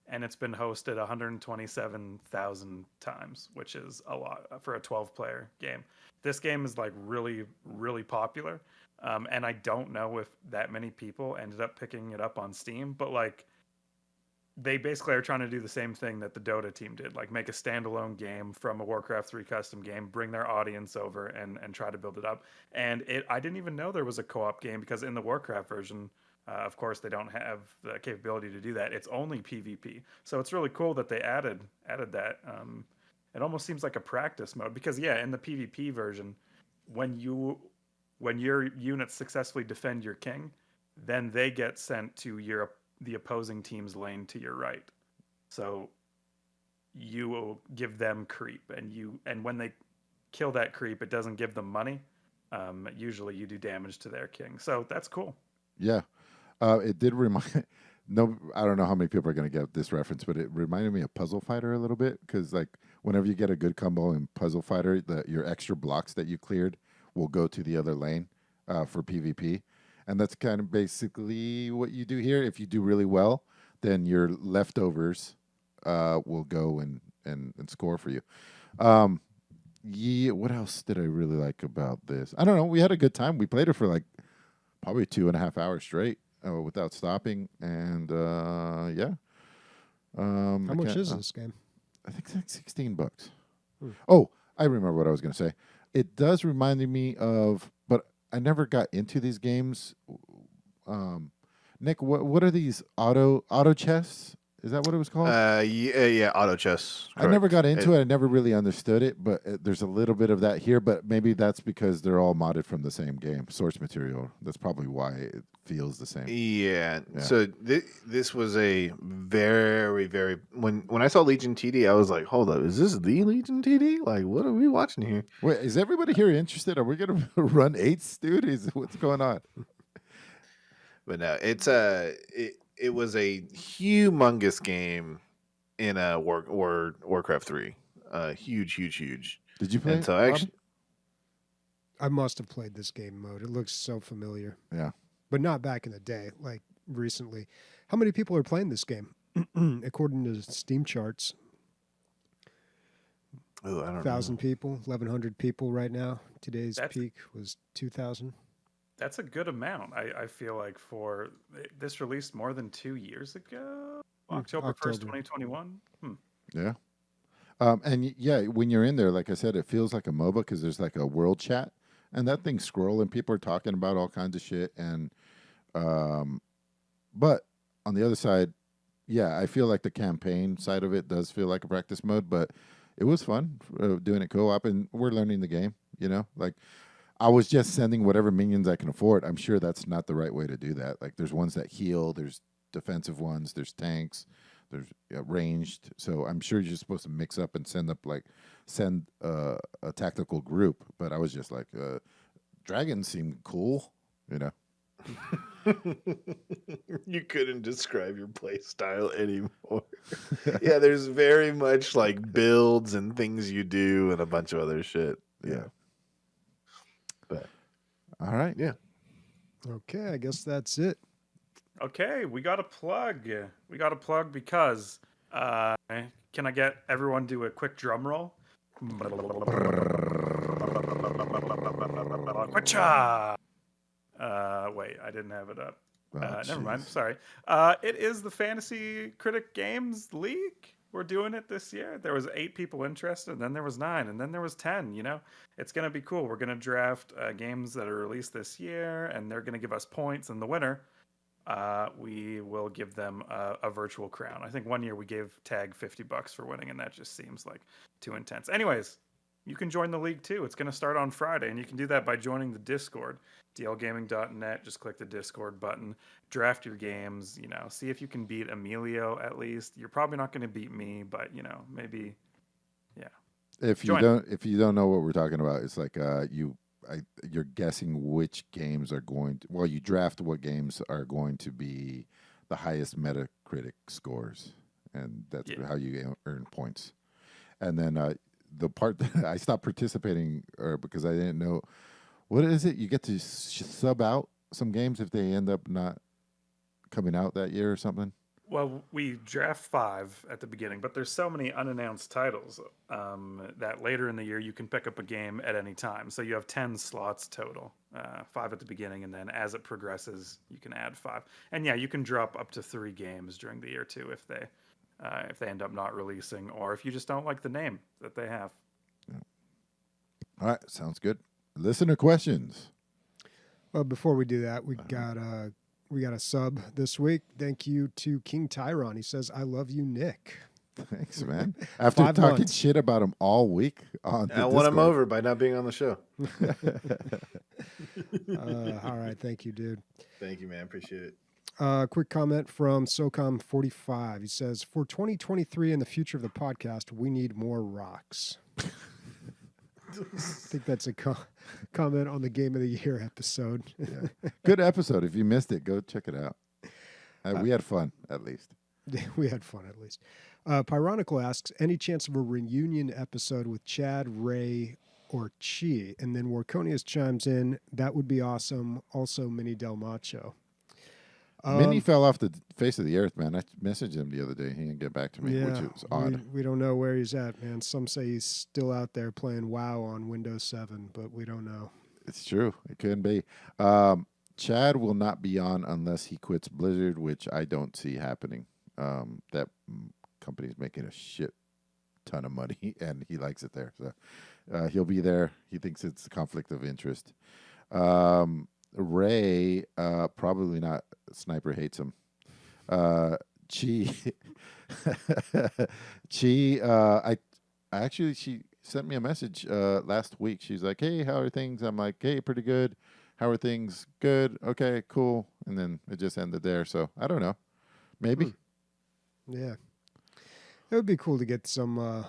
and it's been hosted 127,000 times, which is a lot for a 12-player game. This game is like really, really popular, and I don't know if that many people ended up picking it up on Steam, but like they basically are trying to do the same thing that the Dota team did, like make a standalone game from a Warcraft 3 custom game, bring their audience over and try to build it up. And I didn't even know there was a co-op game because in the Warcraft version, of course, they don't have the capability to do that. It's only PvP. So it's really cool that they added that. It almost seems like a practice mode because, yeah, in the PvP version, when your units successfully defend your king, then they get sent to the opposing team's lane to your right. So you will give them creep, and when they kill that creep, it doesn't give them money. Usually you do damage to their king. So that's cool. Yeah. It did remind I don't know how many people are going to get this reference, but it reminded me of Puzzle Fighter a little bit because like whenever you get a good combo in Puzzle Fighter, your extra blocks that you cleared will go to the other lane for PvP. And that's kind of basically what you do here. If you do really well, then your leftovers will go and score for you. Yeah, what else did I really like about this? I don't know. We had a good time. We played it for like probably 2.5 hours straight without stopping. And yeah. How much is this game? I think it's like $16. Oh, I remember what I was going to say. It does remind me of, but I never got into these games. Nick, what are these auto chests? Is that what it was called? Yeah, auto chess. I never got correct. into it. I never really understood it, but there's a little bit of that here. But maybe that's because they're all modded from the same game, source material. That's probably why it feels the same. Yeah. Yeah. So this was a very, very when I saw Legion TD, I was like, hold up, is this the Legion TD? Like, what are we watching here? Wait, is everybody here interested? Are we gonna run eights, dude? What's going on? But no, it was a humongous game in Warcraft 3. Huge. Did you play And it, so Bobby? actually, I must have played this game mode. It looks so familiar. Yeah. But not back in the day, like recently. How many people are playing this game? According to Steam charts, oh, I don't 1,000 know. people, 1,100 people right now. Today's That's- peak was 2,000. That's a good amount. I feel like for this released more than 2 years ago, October 1st, October. 2021. Yeah. When you're in there, like I said, it feels like a MOBA because there's like a world chat, and that thing's scrolling. People are talking about all kinds of shit, and but on the other side, yeah, I feel like the campaign side of it does feel like a practice mode, but it was fun doing it co-op, and we're learning the game. You know, like I was just sending whatever minions I can afford. I'm sure that's not the right way to do that. Like there's ones that heal, there's defensive ones, there's tanks, there's ranged. So I'm sure you're just supposed to mix up and send a tactical group. But I was just like, dragons seem cool, you know. You couldn't describe your play style anymore. Yeah, there's very much like builds and things you do and a bunch of other shit. Yeah. But All right. yeah. Okay, I guess that's it. Okay, we got a plug. We got a plug because can I get everyone do a quick drum roll? Quitcha! Wait, I didn't have it up. Never mind. Sorry. It is the Fantasy Critic Games League. We're doing it this year. There was 8 people interested, and then there was 9, and then there was 10. You know, it's gonna be cool. We're gonna draft games that are released this year, and they're gonna give us points. And the winner, we will give them a virtual crown. I think one year we gave Tag $50 for winning, and that just seems like too intense. Anyways, you can join the league too. It's going to start on Friday, and you can do that by joining the Discord, dlgaming.net. Just click the Discord button, draft your games, you know, see if you can beat Emilio at least. You're probably not going to beat me, but, you know, maybe, yeah. If you don't know what we're talking about, it's like you're guessing which games are going to, well, you draft what games are going to be the highest Metacritic scores, and that's how you earn points. And then the part that I stopped participating because I didn't know, what is it? You get to sub out some games if they end up not coming out that year or something? Well, we draft 5 at the beginning, but there's so many unannounced titles that later in the year you can pick up a game at any time. So you have 10 slots total, 5 at the beginning, and then as it progresses, you can add 5. And yeah, you can drop up to 3 games during the year too if they end up not releasing, or if you just don't like the name that they have. Yeah. All right, sounds good. Listener questions. Well, before we do that, we got a sub this week. Thank you to King Tyron. He says, "I love you, Nick." Thanks, man. After 5 talking months. shit about him all week on I won him over by not being on the show. All right, thank you, dude. Thank you, man. Appreciate it. Quick comment from SOCOM45. He says, "For 2023 and the future of the podcast, we need more rocks." I think that's a comment on the Game of the Year episode. Yeah. Good episode. If you missed it, go check it out. We had fun, at least. We had fun, at least. Pyronical asks, any chance of a reunion episode with Chad, Ray, or Chi? And then Warconius chimes in, that would be awesome. Also, Mini Del Macho. Minnie fell off the face of the earth, man. I messaged him the other day. He didn't get back to me, which was odd. We don't know where he's at, man. Some say he's still out there playing WoW on Windows 7, but we don't know. It's true. It couldn't be. Chad will not be on unless he quits Blizzard, which I don't see happening. That company's making a shit ton of money, and he likes it there. So he'll be there. He thinks it's a conflict of interest. Ray, probably not. Sniper hates him. Chi, Chi, I actually, she sent me a message last week. She's like, "Hey, how are things?" I'm like, "Hey, pretty good. How are things? Good. Okay, cool." And then it just ended there. So I don't know. Maybe. Yeah. It would be cool to get some. I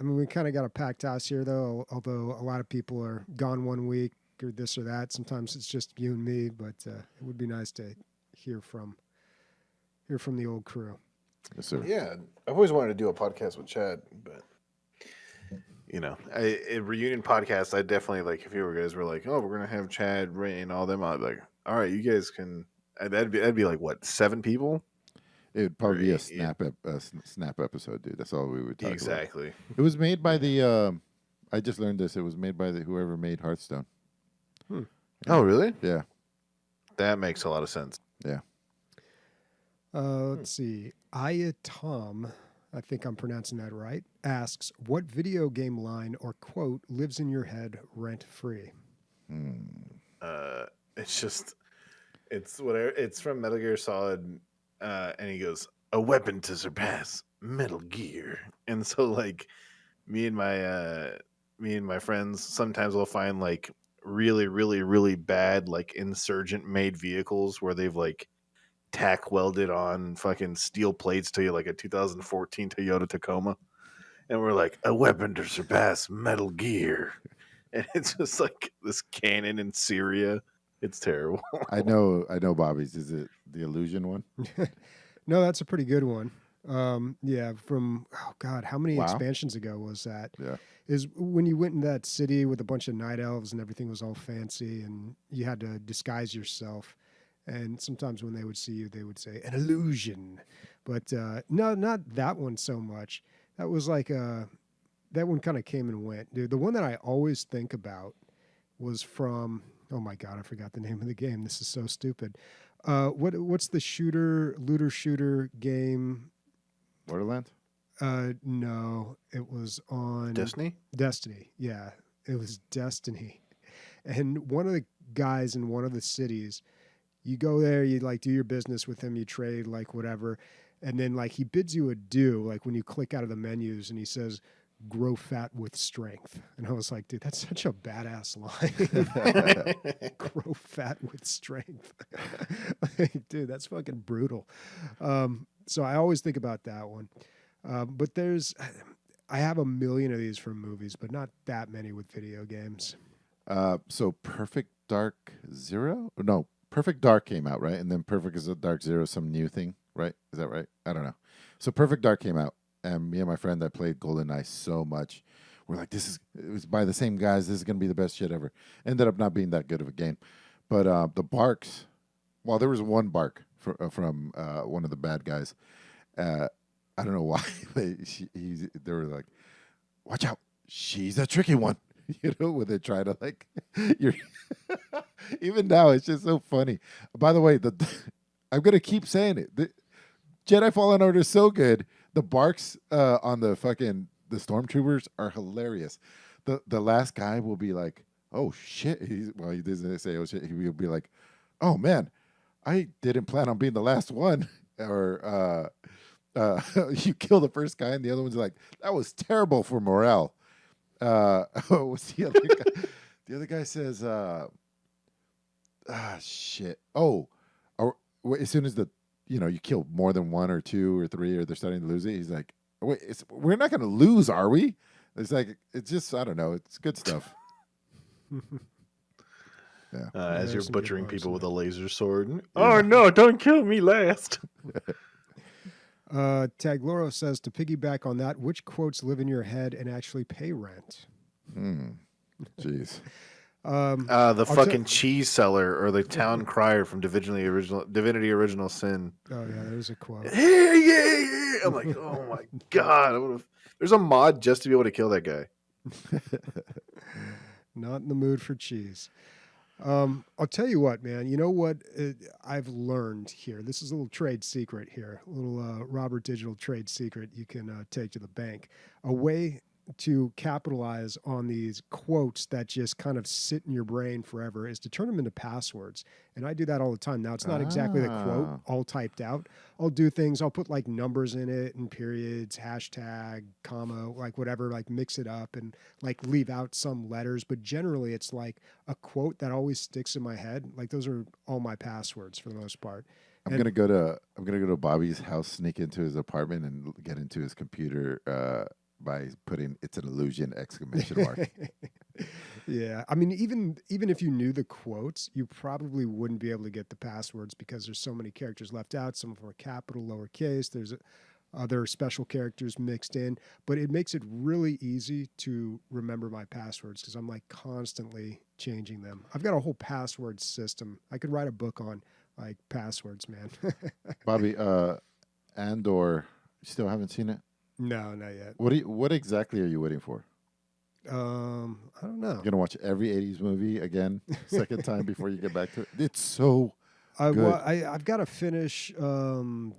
mean, we kind of got a packed house here, though. Although a lot of people are gone 1 week or this or that. Sometimes it's just you and me, but it would be nice to hear from the old crew. Yes, sir. Yeah, I've always wanted to do a podcast with Chad, but a reunion podcast. I definitely like if you guys were like, "Oh, we're gonna have Chad, Ray, and all them." I'd be like, "All right, you guys can." That'd be like what, 7 people? It would Or probably be a eight, yeah. snap episode, dude. That's all we would talk about. Exactly. It was made by the. I just learned this. It was made by whoever made Hearthstone. Oh, really? Yeah. That makes a lot of sense. Yeah. Let's see. Aya Tom, I think I'm pronouncing that right, asks, "What video game line or quote lives in your head rent free?" It's whatever. It's from Metal Gear Solid, and he goes, "A weapon to surpass Metal Gear." And so, like, me and my friends sometimes will find like really, really, really bad like insurgent made vehicles where they've like tack welded on fucking steel plates to you, like a 2014 Toyota Tacoma, and we're like, "A weapon to surpass Metal Gear," and it's just like this cannon in Syria. It's terrible. I know Bobby's. Is it the Illusion one? No, that's a pretty good one. Yeah, from oh god, how many Wow. expansions ago was that? Yeah. Is when you went in that city with a bunch of night elves and everything was all fancy and you had to disguise yourself. And sometimes when they would see you, they would say an illusion. But no, not that one so much. That was like that one kind of came and went, dude. The one that I always think about was from. Oh my god, I forgot the name of the game. This is so stupid. What's the looter shooter game? Borderlands? No, it was on Destiny? Destiny, yeah, it was Destiny. And one of the guys in one of the cities, you go there, you like do your business with him, you trade like whatever, and then like he bids you adieu, like when you click out of the menus, and he says, "Grow fat with strength." And I was like, dude, that's such a badass line. Grow fat with strength. Like, dude, that's fucking brutal. So I always think about that one. But I have a million of these from movies, but not that many with video games. So Perfect Dark Zero? No, Perfect Dark came out, right? And then Perfect is a Dark Zero, some new thing, right? Is that right? I don't know. So Perfect Dark came out, and me and my friend that played GoldenEye so much, we're like, it was by the same guys. This is going to be the best shit ever. Ended up not being that good of a game. But the barks, well, there was one bark from one of the bad guys. I don't know why they were like, "Watch out, she's a tricky one." When they try to like, you're even now it's just so funny. By the way, I'm gonna keep saying it. The Jedi Fallen Order is so good. The barks on the stormtroopers are hilarious. The last guy will be like, "Oh shit!" He doesn't say "oh shit." He will be like, "Oh man, I didn't plan on being the last one," or you kill the first guy, and the other one's like, "That was terrible for morale." What's the other guy? The other guy says, shit. Oh, as soon as you kill more than one or two or three, or they're starting to lose it, he's like, "Wait, we're not going to lose, are we?" It's like, it's just, I don't know. It's good stuff. Yeah. As you're there's some good butchering bars people in with there. a laser sword. Oh no! Don't kill me last. Tagloro says, to piggyback on that, which quotes live in your head and actually pay rent? Jeez. The fucking cheese seller or the town crier from Divinity Original Sin. Oh yeah, there's a quote. Yeah. I'm like, oh my god! There's a mod just to be able to kill that guy. Not in the mood for cheese. I'll tell you what, man. You know what I've learned here? This is a little trade secret here, a little Robert Digital trade secret you can take to the bank. A way to capitalize on these quotes that just kind of sit in your brain forever is to turn them into passwords. And I do that all the time. Now, it's not exactly the quote all typed out. I'll do things, I'll put like numbers in it and periods, hashtag, comma, like whatever, like mix it up and like leave out some letters. But generally, it's like a quote that always sticks in my head. Like those are all my passwords for the most part. I'm gonna go to Bobby's house, sneak into his apartment, and get into his computer by putting "It's an illusion!" exclamation mark. Yeah, I mean, even if you knew the quotes, you probably wouldn't be able to get the passwords because there's so many characters left out. Some of them are capital, lowercase. There's other special characters mixed in, but it makes it really easy to remember my passwords because I'm like constantly changing them. I've got a whole password system. I could write a book on like passwords, man. Bobby, Andor, you still haven't seen it? No, not yet. What exactly are you waiting for? I don't know. You're gonna watch every '80s movie again, second time before you get back to it. It's so good. I've got to finish the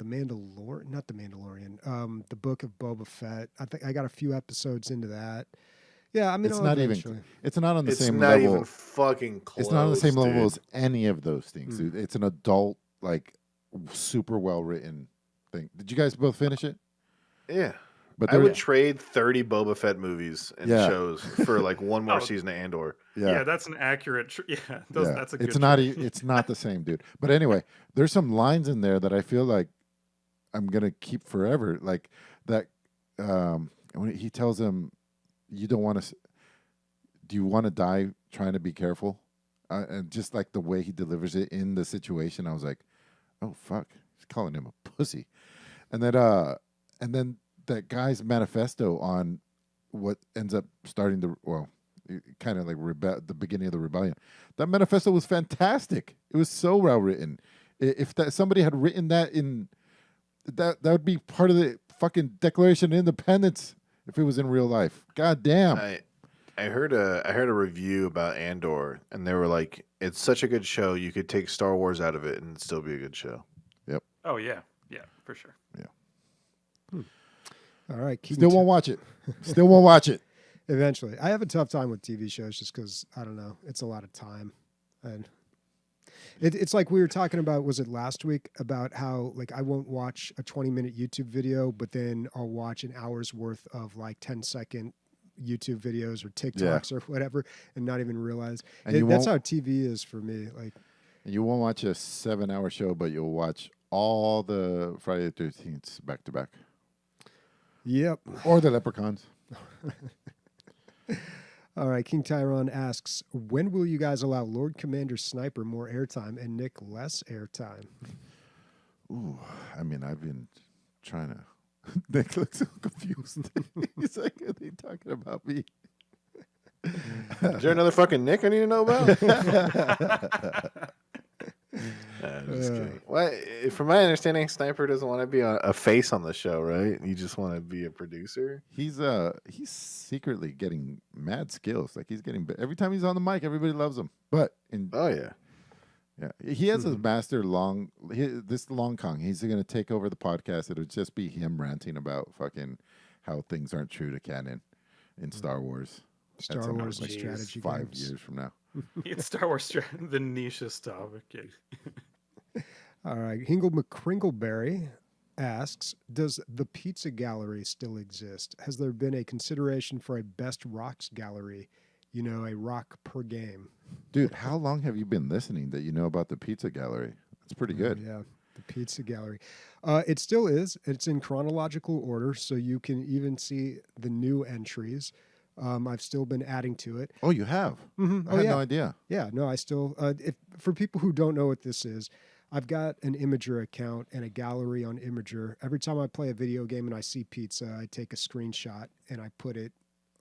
Mandalorian, not the Mandalorian, the Book of Boba Fett. I think I got a few episodes into that. Yeah, I mean, it's I'll not eventually. even. It's not on the It's same not level. even fucking close. It's not on the same level dude. as any of those things, dude. It's an adult, like, super well written thing. Did you guys both finish it? Yeah. But I there- would trade 30 Boba Fett movies and Yeah. shows for like one more Oh. season of Andor. Yeah, that's an accurate. That's a good. It's not. trade. It's not the same, dude. But anyway, there's some lines in there that I feel like I'm gonna keep forever. Like that when he tells him, "You don't want to. Do you want to die trying to be careful?" And just like the way he delivers it in the situation, I was like, "Oh fuck!" He's calling him a pussy, and then that guy's manifesto on what ends up starting the kind of like the beginning of the rebellion. That manifesto was fantastic. It was so well written. If somebody had written that in that would be part of the fucking Declaration of Independence if it was in real life. God damn. I heard a review about Andor, and they were like, "It's such a good show. You could take Star Wars out of it, and it'd still be a good show." Yep. Oh yeah, for sure. All right, Still won't watch it. Still won't watch it. Eventually, I have a tough time with TV shows just because I don't know. It's a lot of time, and it's like we were talking about. Was it last week about how like I won't watch a 20-minute YouTube video, but then I'll watch an hour's worth of like 10-second YouTube videos or TikToks or whatever, and not even realize. And That's how TV is for me. Like you won't watch a 7-hour show, but you'll watch all the Friday the 13th back to back. Yep. Or the Leprechauns. All right, King Tyrone asks, when will you guys allow Lord Commander Sniper more airtime and Nick less airtime? Ooh, I mean, I've been trying to. Nick looks so confused. He's like, are they talking about me? Is there another fucking Nick I need to know about? I'm just kidding. Well, from my understanding, Sniper doesn't want to be a face on the show, right? You just want to be a producer. He's secretly getting mad skills. Like he's getting every time he's on the mic, everybody loves him. But Oh yeah, he has a master long Kong. He's going to take over the podcast. It'll just be him ranting about fucking how things aren't true to canon in Star Wars. Star Wars like strategy 5 games. years from now. It's Star Wars, the nichest topic. All right, Hingle McCringleberry asks, does the Pizza Gallery still exist? Has there been a consideration for a Best Rocks Gallery? You know, a rock per game. Dude, how long have you been listening that you know about the Pizza Gallery? It's pretty good. Yeah, the Pizza Gallery. It still is. It's in chronological order, so you can even see the new entries. I've still been adding to it. Oh, you have? Mm-hmm. I had no idea. Yeah, no, I still, for people who don't know what this is, I've got an Imager account and a gallery on Imager. Every time I play a video game and I see pizza, I take a screenshot and I put it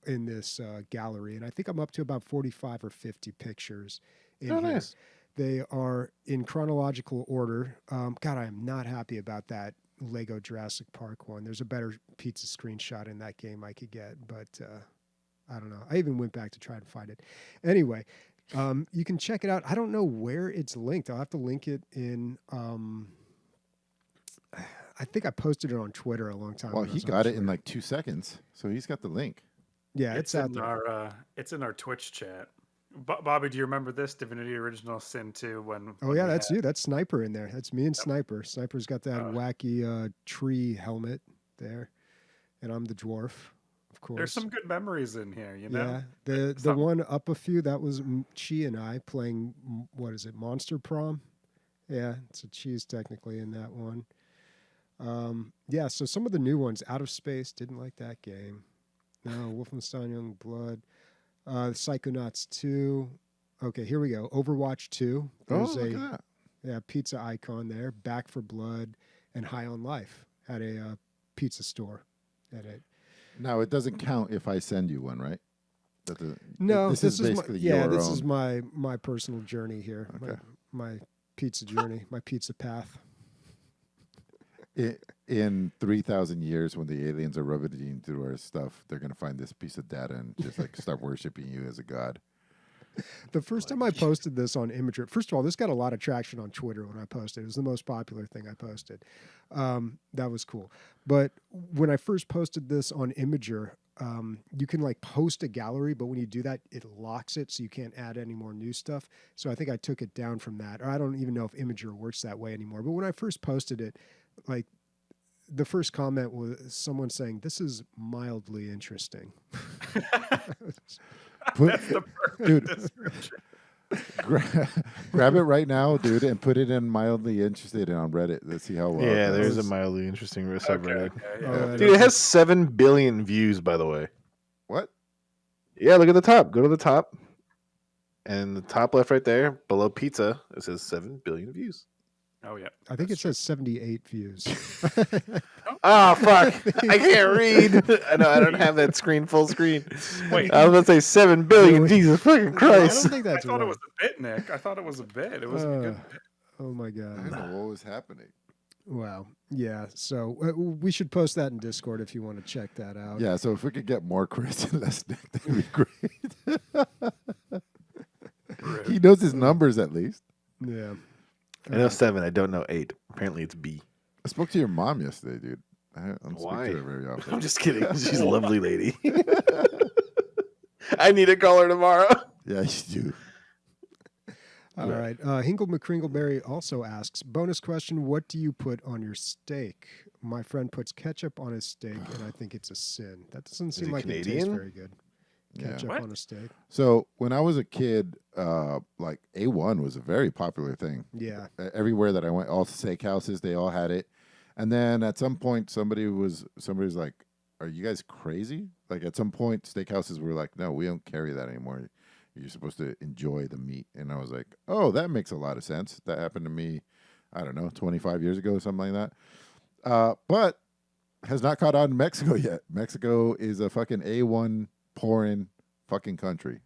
in this gallery. And I think I'm up to about 45 or 50 pictures in here. Nice. They are in chronological order. God, I am not happy about that Lego Jurassic Park one. There's a better pizza screenshot in that game I could get, but I don't know. I even went back to try and find it. Anyway, you can check it out. I don't know where it's linked. I'll have to link it in. I think I posted it on Twitter a long time Well, ago. he got it in like 2 seconds, so he's got the link. Yeah, it's out in there. our it's in our Twitch chat. Bobby, do you remember this Divinity Original Sin 2 when Oh when yeah, we that's had you. That's Sniper in there. That's me and Yep. Sniper. Sniper's got that Uh, wacky tree helmet there, and I'm the dwarf, of there's course. some good memories in here, you know. Yeah, the Some one up a few that was Chi and I playing. What is it, Monster Prom? Yeah, so Chi's technically in that one. Yeah, so some of the new ones, Out of Space, didn't like that game. No, Wolfenstein Young Blood, Psychonauts 2. Okay, here we go. Overwatch 2. Oh, There's look a at that. pizza icon there. Back for Blood and High on Life had a pizza store at it. Now it doesn't count if I send you one, right? No, this is basically your this own. is my personal journey here. Okay. My pizza journey, my pizza path. In 3,000 years, when the aliens are rummaging through our stuff, they're gonna find this piece of data and just like start worshiping you as a god. The first time I posted this on Imager, first of all, this got a lot of traction on Twitter when I posted. It was the most popular thing I posted. That was cool. But when I first posted this on Imager, you can like post a gallery, but when you do that, it locks it, so you can't add any more new stuff. So I think I took it down from that. Or I don't even know if Imager works that way anymore. But when I first posted it, like the first comment was someone saying, "This is mildly interesting." that's the perfect Dude. description. Grab it right now, dude, and put it in mildly interested on Reddit. Let's see how well. it Yeah, there's a does. mildly interesting Okay, subreddit. yeah. Oh, Dude, it has 7 billion views, by the way. What? Yeah, look at the top. Go to the top. And the top left right there, below pizza, it says 7 billion views. Oh yeah. I think that's it true. says 78 views. Oh, fuck. I can't read. I know, I don't have that screen full screen. Wait. I was going to say 7 billion. Really? Jesus fucking I Christ. don't think I that's thought it right. was a bit, Nick. I thought it was a bit. It was a good bit. Oh my I don't god! know what was happening. Wow. Yeah. So we should post that in Discord if you want to check that out. Yeah, so if we could get more Chris and less Nick, that'd be great. He knows his numbers at least. Yeah. I know 7. I don't know 8. Apparently it's B. I spoke to your mom yesterday, dude. I don't speak Why? to her very often. I'm just kidding. She's a lovely lady. I need to call her tomorrow. Yeah, you do. All right. Hinkle McCringleberry also asks, bonus question, what do you put on your steak? My friend puts ketchup on his steak, and I think it's a sin. That doesn't seem it like it tastes Canadian? very good. Yeah. Ketchup What? on a steak. So when I was a kid, like A1 was a very popular thing. Yeah. Everywhere that I went, all steakhouses, they all had it. And then at some point, somebody was like, "Are you guys crazy?" Like at some point, steakhouses were like, "No, we don't carry that anymore. You're supposed to enjoy the meat." And I was like, "Oh, that makes a lot of sense." That happened to me, I don't know, 25 years ago, something like that. But has not caught on in Mexico yet. Mexico is a fucking A1 pouring fucking country.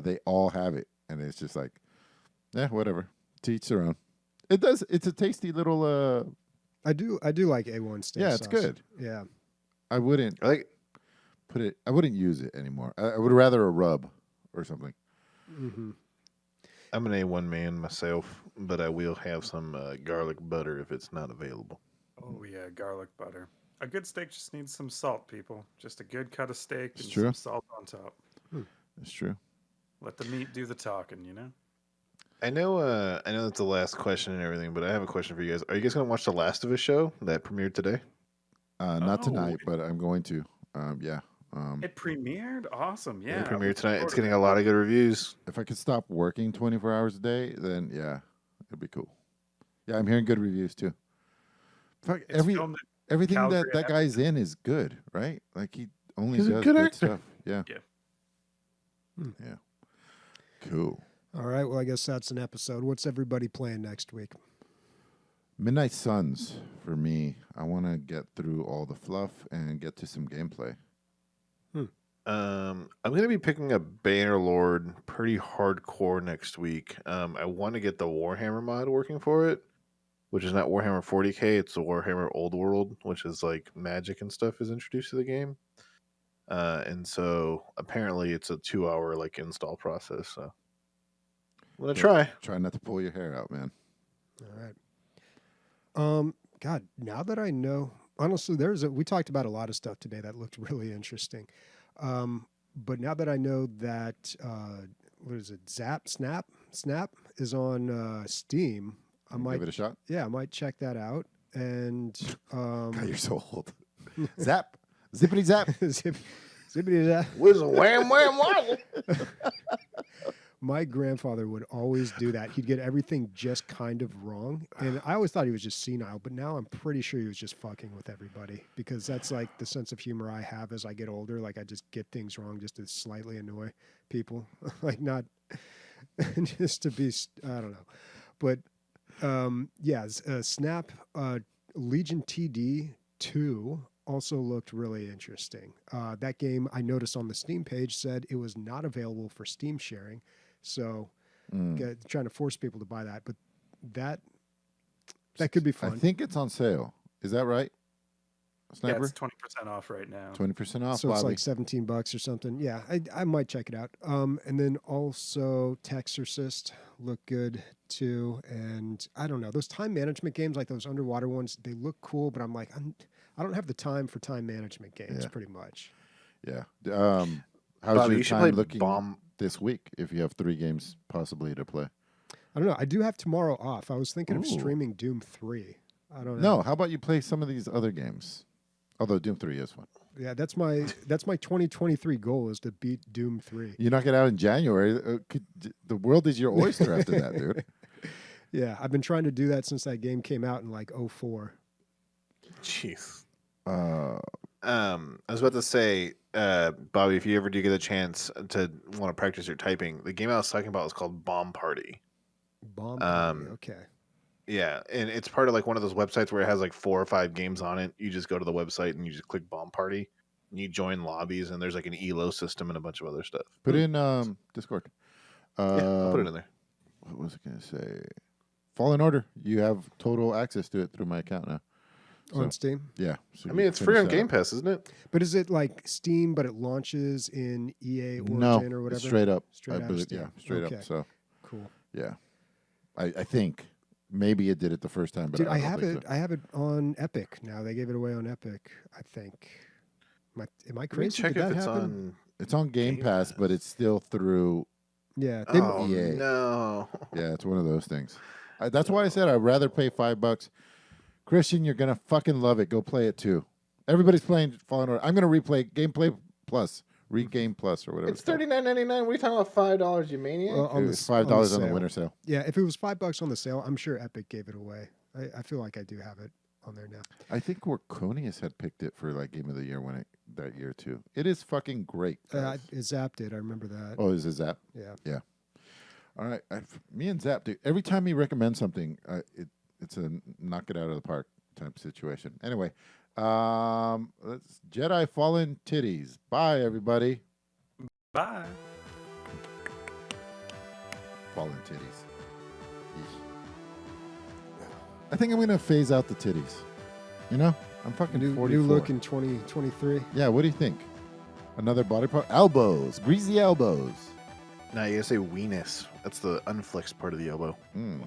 They all have it, and it's just like, whatever. To each their own. It does. It's a tasty little. I do like A1 steak Yeah, it's sauce. good. Yeah. I wouldn't I like put it. I wouldn't use it anymore. I would rather a rub or something. Mm-hmm. I'm an A1 man myself, but I will have some garlic butter if it's not available. Oh yeah, garlic butter. A good steak just needs some salt, people. Just a good cut of steak It's and true. some salt on top. It's true. Let the meat do the talking, you know? I know that's the last question and everything, but I have a question for you guys. Are you guys going to watch the Last of Us show that premiered today? Not Oh, tonight, but I'm going to. Yeah. It premiered? Awesome. Yeah. It I premiered look tonight. forward It's to getting it. a lot of good reviews. If I could stop working 24 hours a day, then yeah, it'd be cool. Yeah, I'm hearing good reviews too. Fuck, It's filmed at everything Calgary that and guy's in is good, right? Like he only He's a does good good actor. stuff. Yeah. Yeah. Yeah. Cool. All right. Well, I guess that's an episode. What's everybody playing next week? Midnight Suns for me. I want to get through all the fluff and get to some gameplay. I'm going to be picking up Bannerlord pretty hardcore next week. I want to get the Warhammer mod working for it, which is not Warhammer 40k. It's the Warhammer Old World, which is like magic and stuff is introduced to the game. And so apparently it's a 2-hour like install process. So I'm going to try. Try not to pull your hair out, man. All right. God, now that I know, honestly, we talked about a lot of stuff today that looked really interesting. but now that I know that what is it, Snap is on Steam, I might give it a shot. Yeah, I might check that out. And God, you're so old. Zap, zippity zap. Zippity zap. Was wham wham wazzle. My grandfather would always do that. He'd get everything just kind of wrong. And I always thought he was just senile, but now I'm pretty sure he was just fucking with everybody, because that's like the sense of humor I have as I get older. Like I just get things wrong just to slightly annoy people. Like not just to be, I don't know. But Snap Legion TD 2 also looked really interesting. That game I noticed on the Steam page said it was not available for Steam sharing. So trying to force people to buy that, but that could be fun. I think it's on sale. Is that right? Yeah, Sniper? it's 20% off right now. 20% off, So Bobby. it's like $17 or something. Yeah, I might check it out. And then also Textorcist look good too. And I don't know, those time management games, like those underwater ones, they look cool, but I'm like, I don't have the time for time management games, pretty much. Yeah. How's Bobby, your you should time play looking this week if you have 3 games possibly to play? I don't know. I do have tomorrow off. I was thinking of Ooh. streaming Doom 3. I don't know. No, how about you play some of these other games? Although Doom 3 is fun. Yeah, that's my 2023 goal, is to beat Doom 3. You knock it out in January, the world is your oyster after that, dude. Yeah, I've been trying to do that since that game came out in like 04. Jeez. Uh, I was about to say, Bobby, if you ever do get a chance to want to practice your typing, the game I was talking about was called Bomb Party. Bomb Party, okay. Yeah, and it's part of like one of those websites where it has like 4 or 5 games on it. You just go to the website and you just click Bomb Party, and you join lobbies, and there's like an ELO system and a bunch of other stuff. put in Discord. Yeah, I'll put it in there. What was I going to say? Fallen Order. You have total access to it through my account now. On Steam? Yeah. So I mean, it's free on Game Pass, isn't it? But is it like Steam, but it launches in EA Origin or whatever? It's straight up. Straight I out of believe, Steam. yeah, straight Okay. up. So, Cool. yeah. I think maybe it did it the first time, but Dude, I I don't have think it. so. I have it on Epic now. They gave it away on Epic, I think. Am I Let me crazy? check Did if that it's happen? on. It's on Game Game Pass, but Pass. it's still through. Yeah. Oh EA. no! Yeah, it's one of those things. That's why I said I'd rather pay $5. Christian, you're gonna fucking love it. Go play it too. Everybody's playing Fallen Order. I'm gonna replay Gameplay Plus, Regame Plus, or whatever. It's $39.99. What are you talking about? $5, you maniac? Well, It was $5 on the winter sale. Yeah, if it was $5 on the sale, I'm sure Epic gave it away. I feel like I do have it on there now. I think Warconius had picked it for like Game of the Year that year too. It is fucking great. guys. Zap did. I remember that. Oh, is it Zap? Yeah. All right, me and Zap, dude. Every time he recommends something, it's a knock it out of the park type situation. Anyway, let's Jedi Fallen Titties. Bye, everybody. Bye. Fallen titties. Yeesh. I think I'm gonna phase out the titties. You know, I'm fucking New 44. look in 2023. Yeah, what do you think? Another body part? Elbows, greasy elbows. No, you gotta say weenus. That's the unflexed part of the elbow. Mm.